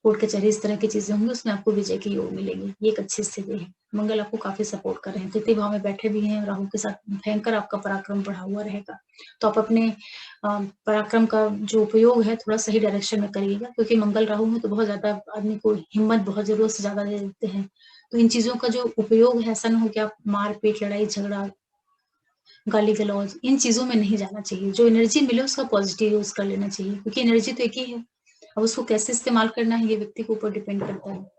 कोर्ट कचहरी इस तरह की चीजें होंगी, उसमें आपको विजय की योग मिलेगी। ये एक अच्छी स्थिति है। मंगल आपको काफी सपोर्ट कर रहे हैं, तृतीय भाव में बैठे भी हैं, राहु के साथ भयंकर आपका पराक्रम बढ़ा हुआ रहेगा। तो आप अपने पराक्रम का जो उपयोग है थोड़ा सही डायरेक्शन में करिएगा, क्योंकि मंगल राहु में तो बहुत ज्यादा आदमी को हिम्मत बहुत जरूरत से ज्यादा दे देते हैं। तो इन चीजों का जो उपयोग है, ऐसा ना हो कि आप मारपीट लड़ाई झगड़ा गाली गलौज इन चीजों में नहीं जाना चाहिए। जो एनर्जी मिले उसका पॉजिटिव यूज कर लेना चाहिए, क्योंकि एनर्जी तो एक ही है। अब उसको कैसे इस्तेमाल करना है ये व्यक्ति के ऊपर डिपेंड करता है।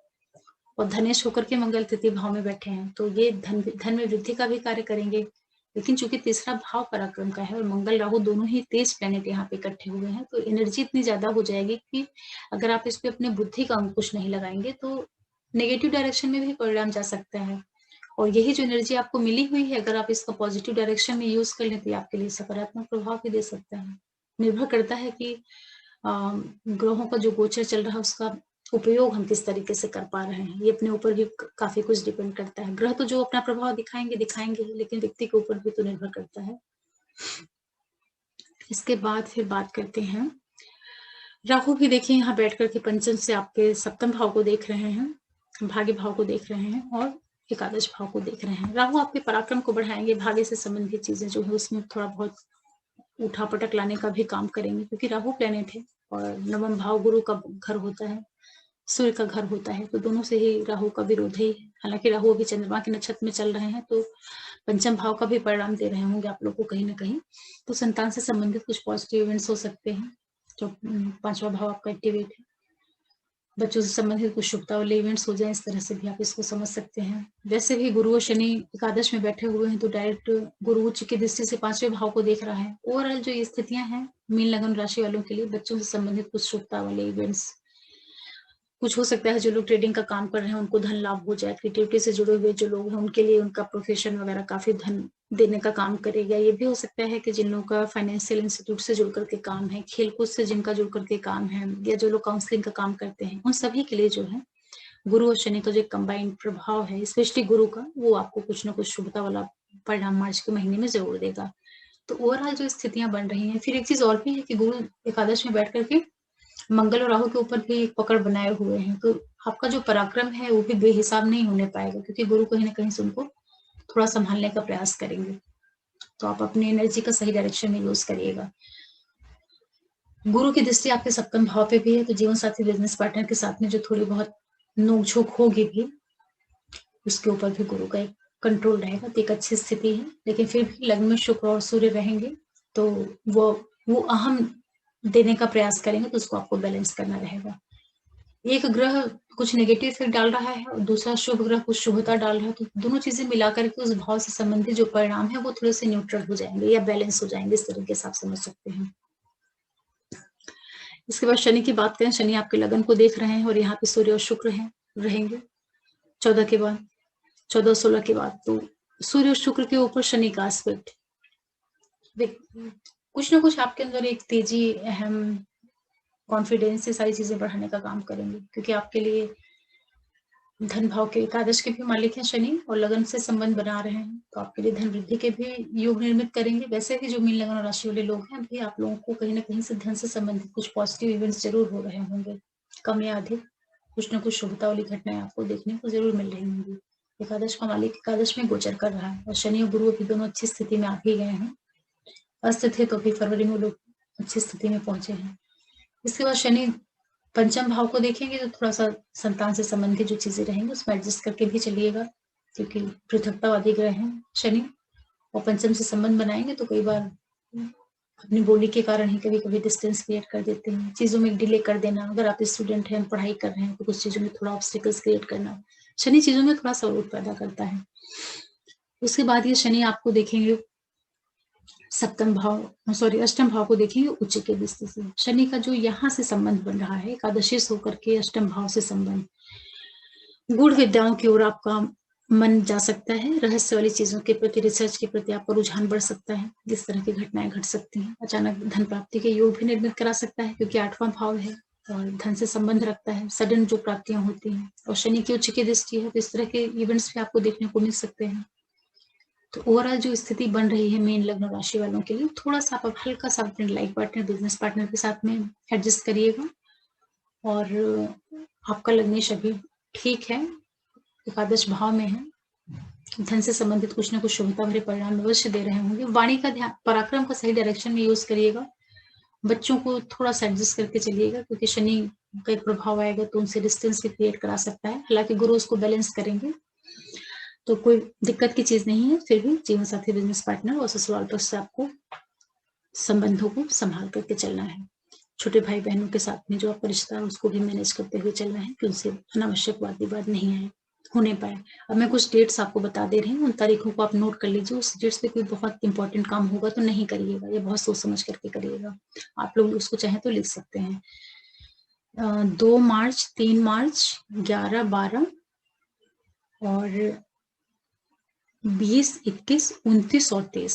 और धनेश होकर के मंगल तृतीय भाव में बैठे हैं, तो ये धन में वृद्धि का भी कार्य करेंगे। लेकिन चूंकि तीसरा भाव पराक्रम का है और मंगल राहु दोनों ही तेज प्लेनेट यहाँ पे इकट्ठे हुए हैं, तो एनर्जी इतनी ज्यादा हो जाएगी कि अगर आप इस पे अपने बुद्धि का अंकुश नहीं लगाएंगे तो नेगेटिव डायरेक्शन में भी परिणाम जा सकता है। और यही जो एनर्जी आपको मिली हुई है, अगर आप इसका पॉजिटिव डायरेक्शन में यूज कर लें तो आपके लिए सकारात्मक प्रभाव भी दे सकता है। निर्भर करता है कि ग्रहों का जो गोचर चल रहा है उसका उपयोग हम किस तरीके से कर पा रहे हैं, ये अपने ऊपर भी काफी कुछ डिपेंड करता है। ग्रह तो जो अपना प्रभाव दिखाएंगे दिखाएंगे, लेकिन व्यक्ति के ऊपर भी तो निर्भर करता है। इसके बाद फिर बात करते हैं राहु भी। देखिए यहाँ बैठ करके पंचम से आपके सप्तम भाव को देख रहे हैं, भाग्य भाव को देख रहे हैं और एकादश भाव को देख रहे हैं। राहु आपके पराक्रम को बढ़ाएंगे, भाग्य से संबंधित चीजें जो है उसमें थोड़ा बहुत उठापटक लाने का भी काम करेंगे, क्योंकि राहु प्लेनेट है और नवम भाव गुरु का घर होता है, सूर्य का घर होता है, तो दोनों से ही राहु का विरोध है। हालांकि राहु अभी चंद्रमा के नक्षत्र में चल रहे हैं, तो पंचम भाव का भी परिणाम दे रहे होंगे आप लोग को कहीं ना कहीं। तो संतान से संबंधित कुछ पॉजिटिव इवेंट्स हो सकते हैं। जो पांचवा भाव आपका एक्टिवेट है, बच्चों से संबंधित कुछ शुभता वाले इवेंट्स हो जाए, इस तरह से भी आप इसको समझ सकते हैं। वैसे भी गुरु और शनि एकादश में बैठे हुए हैं, तो डायरेक्ट गुरु उच्च की दृष्टि से पांचवें भाव को देख रहा है। ओवरऑल जो ये स्थितियां हैं मीन लगन राशि वालों के लिए, बच्चों से संबंधित कुछ शुभता वाले इवेंट्स, कुछ हो सकता है जो लोग ट्रेडिंग का काम कर रहे हैं उनको धन लाभ हो जाए, क्रिएटिविटी से जुड़े हुए जो लोग हैं उनके लिए उनका प्रोफेशन वगैरह काफी धन देने का काम करेगा। ये भी हो सकता है कि जिन लोगों का फाइनेंशियल इंस्टीट्यूट से जुड़ करके काम है, खेलकूद से जिनका जुड़ करके काम है, या जो लोग काउंसलिंग का काम करते हैं, उन सभी के लिए जो है गुरु और शनि का जो कंबाइंड प्रभाव है, स्पेशली गुरु का, वो आपको कुछ ना कुछ शुभता वाला परिणाम मार्च के महीने में जरूर देगा। तो ओवरऑल जो स्थितियां बन रही हैं, फिर एक चीज और भी है कि गुरु एकादश में बैठ करके मंगल और राहु के ऊपर भी एक पकड़ बनाए हुए हैं, तो आपका जो पराक्रम है वो भी बेहिसाब नहीं होने पाएगा, क्योंकि गुरु कहीं ना कहीं से उनको थोड़ा संभालने का प्रयास करेंगे। तो आप अपनी एनर्जी का सही डायरेक्शन में यूज करिएगा। गुरु की दृष्टि आपके सप्तम भाव पे भी है, तो जीवन साथी बिजनेस पार्टनर के साथ में जो थोड़ी बहुत नोकझोंक होगी भी, उसके ऊपर भी गुरु का एक कंट्रोल रहेगा, तो एक अच्छी स्थिति है। लेकिन फिर भी लग्न में शुक्र और सूर्य रहेंगे, तो वो अहम देने का प्रयास करेंगे, तो उसको आपको बैलेंस करना रहेगा। एक ग्रह कुछ नेगेटिव इफेक्ट डाल रहा है और दूसरा शुभ ग्रह कुछ शुभता डाल रहा है, तो दोनों चीजें मिलाकर के उस भाव से संबंधित जो परिणाम है वो थोड़े से न्यूट्रल हो जाएंगे या बैलेंस हो जाएंगे, इस तरीके से आप समझ सकते हैं। इसके बाद शनि की बात करें, शनि आपके लगन को देख रहे हैं और यहाँ पे सूर्य और शुक्र हैं रहेंगे 14 के बाद, 14-16 के बाद। तो सूर्य और शुक्र के ऊपर शनि का एस्पेक्ट, कुछ ना कुछ आपके अंदर एक तेजी, अहम कॉन्फिडेंस से सारी चीजें बढ़ाने का काम करेंगे, क्योंकि आपके लिए धन भाव के एकादश के भी मालिक हैं शनि और लगन से संबंध बना रहे हैं, तो आपके लिए धन वृद्धि के भी योग निर्मित करेंगे। वैसे भी जो मीन लगन और राशि वाले लोग हैं, अभी आप लोगों को कहीं ना कहीं से धन से संबंधित कुछ पॉजिटिव इवेंट्स जरूर हो रहे होंगे, कम या अधिक कुछ ना कुछ शुभता वाली घटनाएं आपको देखने को जरूर मिल रही होंगी। एकादश का मालिक एकादश में गोचर कर रहा है और शनि और गुरु अभी दोनों अच्छी स्थिति में आ भी गए हैं, अस्थित थे तो अभी फरवरी में लोग अच्छी स्थिति में पहुंचे हैं। इसके बाद शनि पंचम भाव को देखेंगे तो थोड़ा सा संतान से संबंधित जो चीजें रहेंगी उसमें एडजस्ट करके भी चलिएगा, क्योंकि पृथकतावादी ग्रह हैं शनि और पंचम से संबंध बनाएंगे तो कई बार अपनी बोली के कारण ही कभी कभी डिस्टेंस क्रिएट कर देते हैं, चीजों में डिले कर देना। अगर आप स्टूडेंट हैं, पढ़ाई कर रहे हैं, तो कुछ चीजों में थोड़ा ऑब्स्टिकल्स क्रिएट करना, शनि चीजों में थोड़ा सा अवरोध पैदा करता है। उसके बाद ये शनि आपको देखेंगे अष्टम भाव को देखेंगे उच्च के दृष्टि से। शनि का जो यहाँ से संबंध बन रहा है एकादशी से होकर के अष्टम भाव से संबंध, गूढ़ विद्याओं की ओर आपका मन जा सकता है, रहस्य वाली चीजों के प्रति, रिसर्च के प्रति आपका रुझान बढ़ सकता है, इस तरह की घटनाएं घट सकती हैं। अचानक धन प्राप्ति के योग भी निर्मित करा सकता है, क्योंकि 8वां भाव है और धन से संबंध रखता है, सडन जो प्राप्तियां होती हैं, और शनि की उच्च की दृष्टि है तो इस तरह के इवेंट्स भी आपको देखने को मिल सकते हैं। तो ओवरऑल जो स्थिति बन रही है मीन लग्न राशि वालों के लिए, थोड़ा सा आप हल्का सा अपने लाइफ पार्टनर, बिजनेस पार्टनर के साथ में एडजस्ट करिएगा और आपका लग्नेश अभी ठीक है, एकादश भाव में है, धन से संबंधित कुछ ना कुछ शुभता भरे परिणाम अवश्य दे रहे होंगे। वाणी का ध्यान, पराक्रम का सही डायरेक्शन में यूज करिएगा, बच्चों को थोड़ा सा एडजस्ट करके चलिएगा, क्योंकि शनि का एक प्रभाव आएगा तो उनसे डिस्टेंस भी क्रिएट करा सकता है। हालांकि गुरु उसको बैलेंस करेंगे तो कोई दिक्कत की चीज नहीं है, फिर भी जीवन साथी, बिजनेस पार्टनर और ससुराल पक्ष से आपको संबंधों को संभाल करके चलना है। छोटे भाई बहनों के साथ में जो आपका रिश्ता है उसको भी मैनेज करते हुए चलना है कि उनसे अनावश्यक वाद विवाद नहीं है होने पाए। अब मैं कुछ डेट्स आपको बता दे रही हूँ, उन तारीखों को आप नोट कर लीजिए। उस डेट्स पे कोई बहुत इंपॉर्टेंट काम होगा तो नहीं करिएगा, ये बहुत सोच समझ करके करिएगा। आप लोग उसको चाहे तो लिख सकते हैं। 2 मार्च, 3 मार्च, 11, 12 और 20, 21, 29 और 23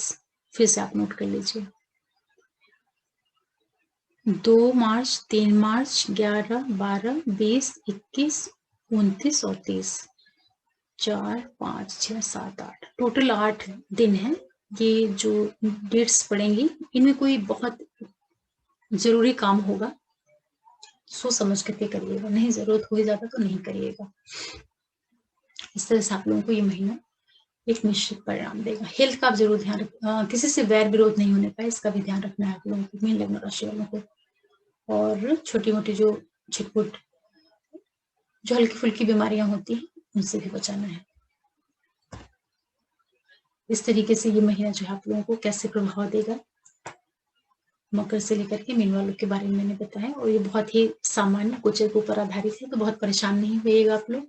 फिर से आप नोट कर लीजिए। 2 मार्च, 3 मार्च, 11, 12, 20, 21, 29 और 30, 4, 5, 6, 7, 8, टोटल 8 दिन है। ये जो डेट्स पड़ेंगी इनमें कोई बहुत जरूरी काम होगा सोच समझ करके करिएगा, नहीं जरूरत हुई ज्यादा तो नहीं करिएगा। इस तरह से आप लोगों को ये महीना एक निश्चित परिणाम देगा। हेल्थ का आप जरूर ध्यान रखें, किसी से वैर विरोध नहीं होने पाए, इसका भी ध्यान रखना है आप लोगों को, मीन लग्न राशि वालों को। और छोटी मोटी जो छिटपुट जो हल्की फुल्की बीमारियां होती हैं उनसे भी बचाना है। इस तरीके से ये महीना जो है आप लोगों को कैसे प्रभाव देगा मकर से लेकर के मीन वालों के बारे में मैंने बताया, और ये बहुत ही सामान्य गोचर के ऊपर आधारित है, तो बहुत परेशान नहीं होइएगा आप लोग,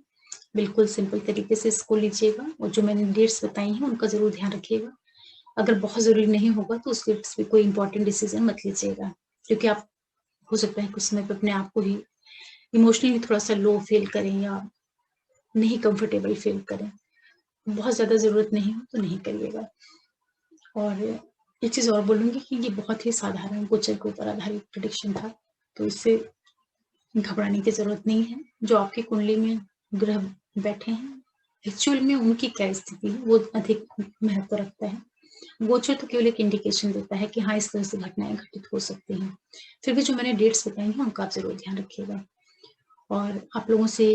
बिल्कुल सिंपल तरीके से इसको लीजिएगा। और जो मैंने डेट्स बताई हैं उनका जरूर ध्यान रखिएगा। अगर बहुत जरूरी नहीं होगा तो उस डेट्स पे कोई इंपॉर्टेंट डिसीजन मत लीजिएगा, क्योंकि आप हो सकता है कुछ समय पर अपने आप को ही इमोशनली थोड़ा सा लो फील करें या नहीं कंफर्टेबल फील करें। बहुत ज्यादा जरूरत नहीं हो तो नहीं करिएगा। और एक चीज और बोलूंगी कि ये बहुत ही साधारण गोचर के ऊपर आधारित प्रेडिक्शन था, तो इससे घबराने की जरूरत नहीं है। जो आपकी कुंडली में ग्रह बैठे हैं एक्चुअल में उनकी क्या स्थिति है वो अधिक महत्व रखता है। गोचर तो केवल एक इंडिकेशन देता है कि हाँ इस तरह से घटनाएं घटित हो सकती हैं। फिर भी जो मैंने डेट्स बताई हैं उनका आप जरूर ध्यान रखिएगा। और आप लोगों से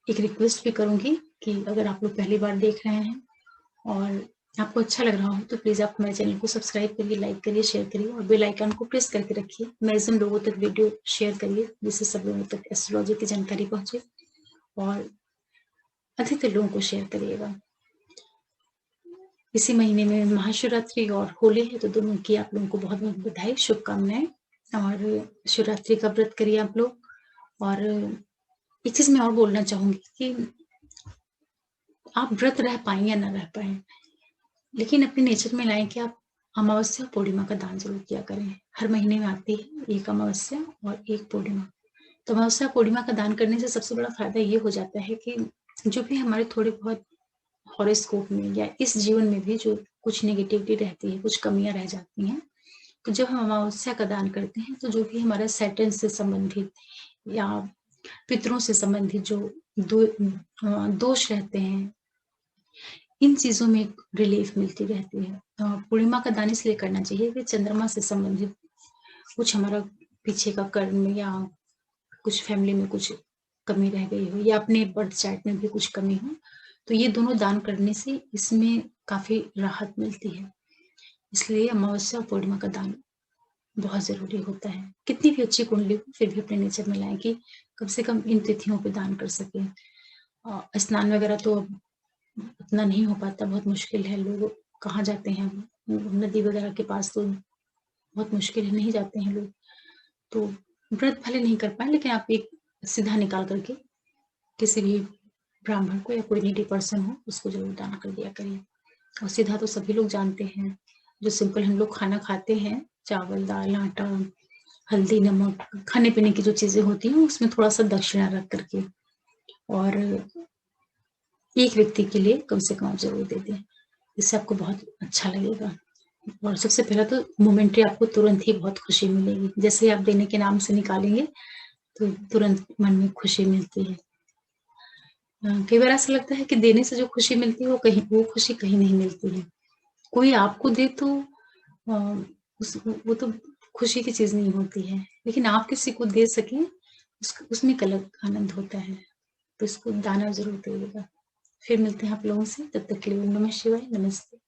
एक रिक्वेस्ट भी करूंगी कि अगर आप लोग पहली बार देख रहे हैं और आपको अच्छा लग रहा हो तो प्लीज आप हमारे चैनल को सब्सक्राइब करिए, लाइक करिए, शेयर करिए और बेल आइकन को प्रेस करके रखिए। मैक्सिमम लोगों तक वीडियो शेयर करिए जिससे सब लोगों तक एस्ट्रोलॉजी की जानकारी पहुंचे, और अधिकतर लोगों को शेयर करिएगा। इसी महीने में महाशिवरात्रि और होली है, तो दोनों की आप लोगों को बहुत बहुत बधाई, शुभकामनाएं। और शिवरात्रि का व्रत करिए आप लोग। और एक चीज मैं और बोलना चाहूंगी कि आप व्रत रह पाए या ना रह पाए, लेकिन अपने नेचर में लाएं कि आप अमावस्या पूर्णिमा का दान जरूर किया करें। हर महीने में आती है एक अमावस्या और एक पूर्णिमा। तो अमावस्या पूर्णिमा का दान करने से सबसे बड़ा फायदा ये हो जाता है कि जो भी हमारे थोड़े बहुत हॉरोस्कोप में या इस जीवन में भी जो कुछ नेगेटिविटी रहती है, कुछ कमियां रह जाती हैं, तो जब हम अमावस्या का दान करते हैं तो जो भी हमारा सैटर्न से संबंधित या पितरों से संबंधित जो दोष रहते हैं, इन चीजों में रिलीफ मिलती रहती है। पूर्णिमा का दान इसलिए करना चाहिए कि चंद्रमा से संबंधित कुछ हमारा पीछे का कर्म या कुछ फैमिली में कुछ कमी रह गई हो या अपने बर्थ चार्ट में भी कुछ कमी हो, तो ये दोनों दान करने से इसमें काफी राहत मिलती है। इसलिए अमावस्या और पूर्णिमा का दान बहुत जरूरी होता है। कितनी भी अच्छी कुंडली हो फिर भी अपने नेचर में लाएं कि कम से कम इन तिथियों पे दान कर सके। स्नान वगैरह तो अब उतना नहीं हो पाता, बहुत मुश्किल है। लोग कहाँ जाते हैं, नदी वगैरह के पास तो बहुत मुश्किल है, नहीं जाते हैं लोग। तो व्रत भले नहीं कर पाए, लेकिन आप एक सीधा निकाल करके किसी भी ब्राह्मण को या कोई नीडी पर्सन हो उसको जरूर दान कर दिया करिए। और सीधा तो सभी लोग जानते हैं, जो सिंपल हम लोग खाना खाते हैं, चावल दाल आटा हल्दी नमक खाने पीने की जो चीजें होती हैं उसमें थोड़ा सा दक्षिणा रख करके और एक व्यक्ति के लिए कम से कम आप जरूर दे दें। इससे आपको बहुत अच्छा लगेगा। और सबसे पहला तो मोमेंटरी आपको तुरंत ही बहुत खुशी मिलेगी। जैसे ही आप देने के नाम से निकालेंगे तो तुरंत मन में खुशी मिलती है। कई बार ऐसा लगता है कि देने से जो खुशी मिलती है वो खुशी कहीं नहीं मिलती है। कोई आपको दे तो वो तो खुशी की चीज नहीं होती है, लेकिन आप किसी को दे सकें उसमें एक अलग आनंद होता है। तो इसको दाना जरूर दीजिएगा। फिर मिलते हैं आप लोगों से, तब तक के लिए नमः शिवाय, नमस्ते।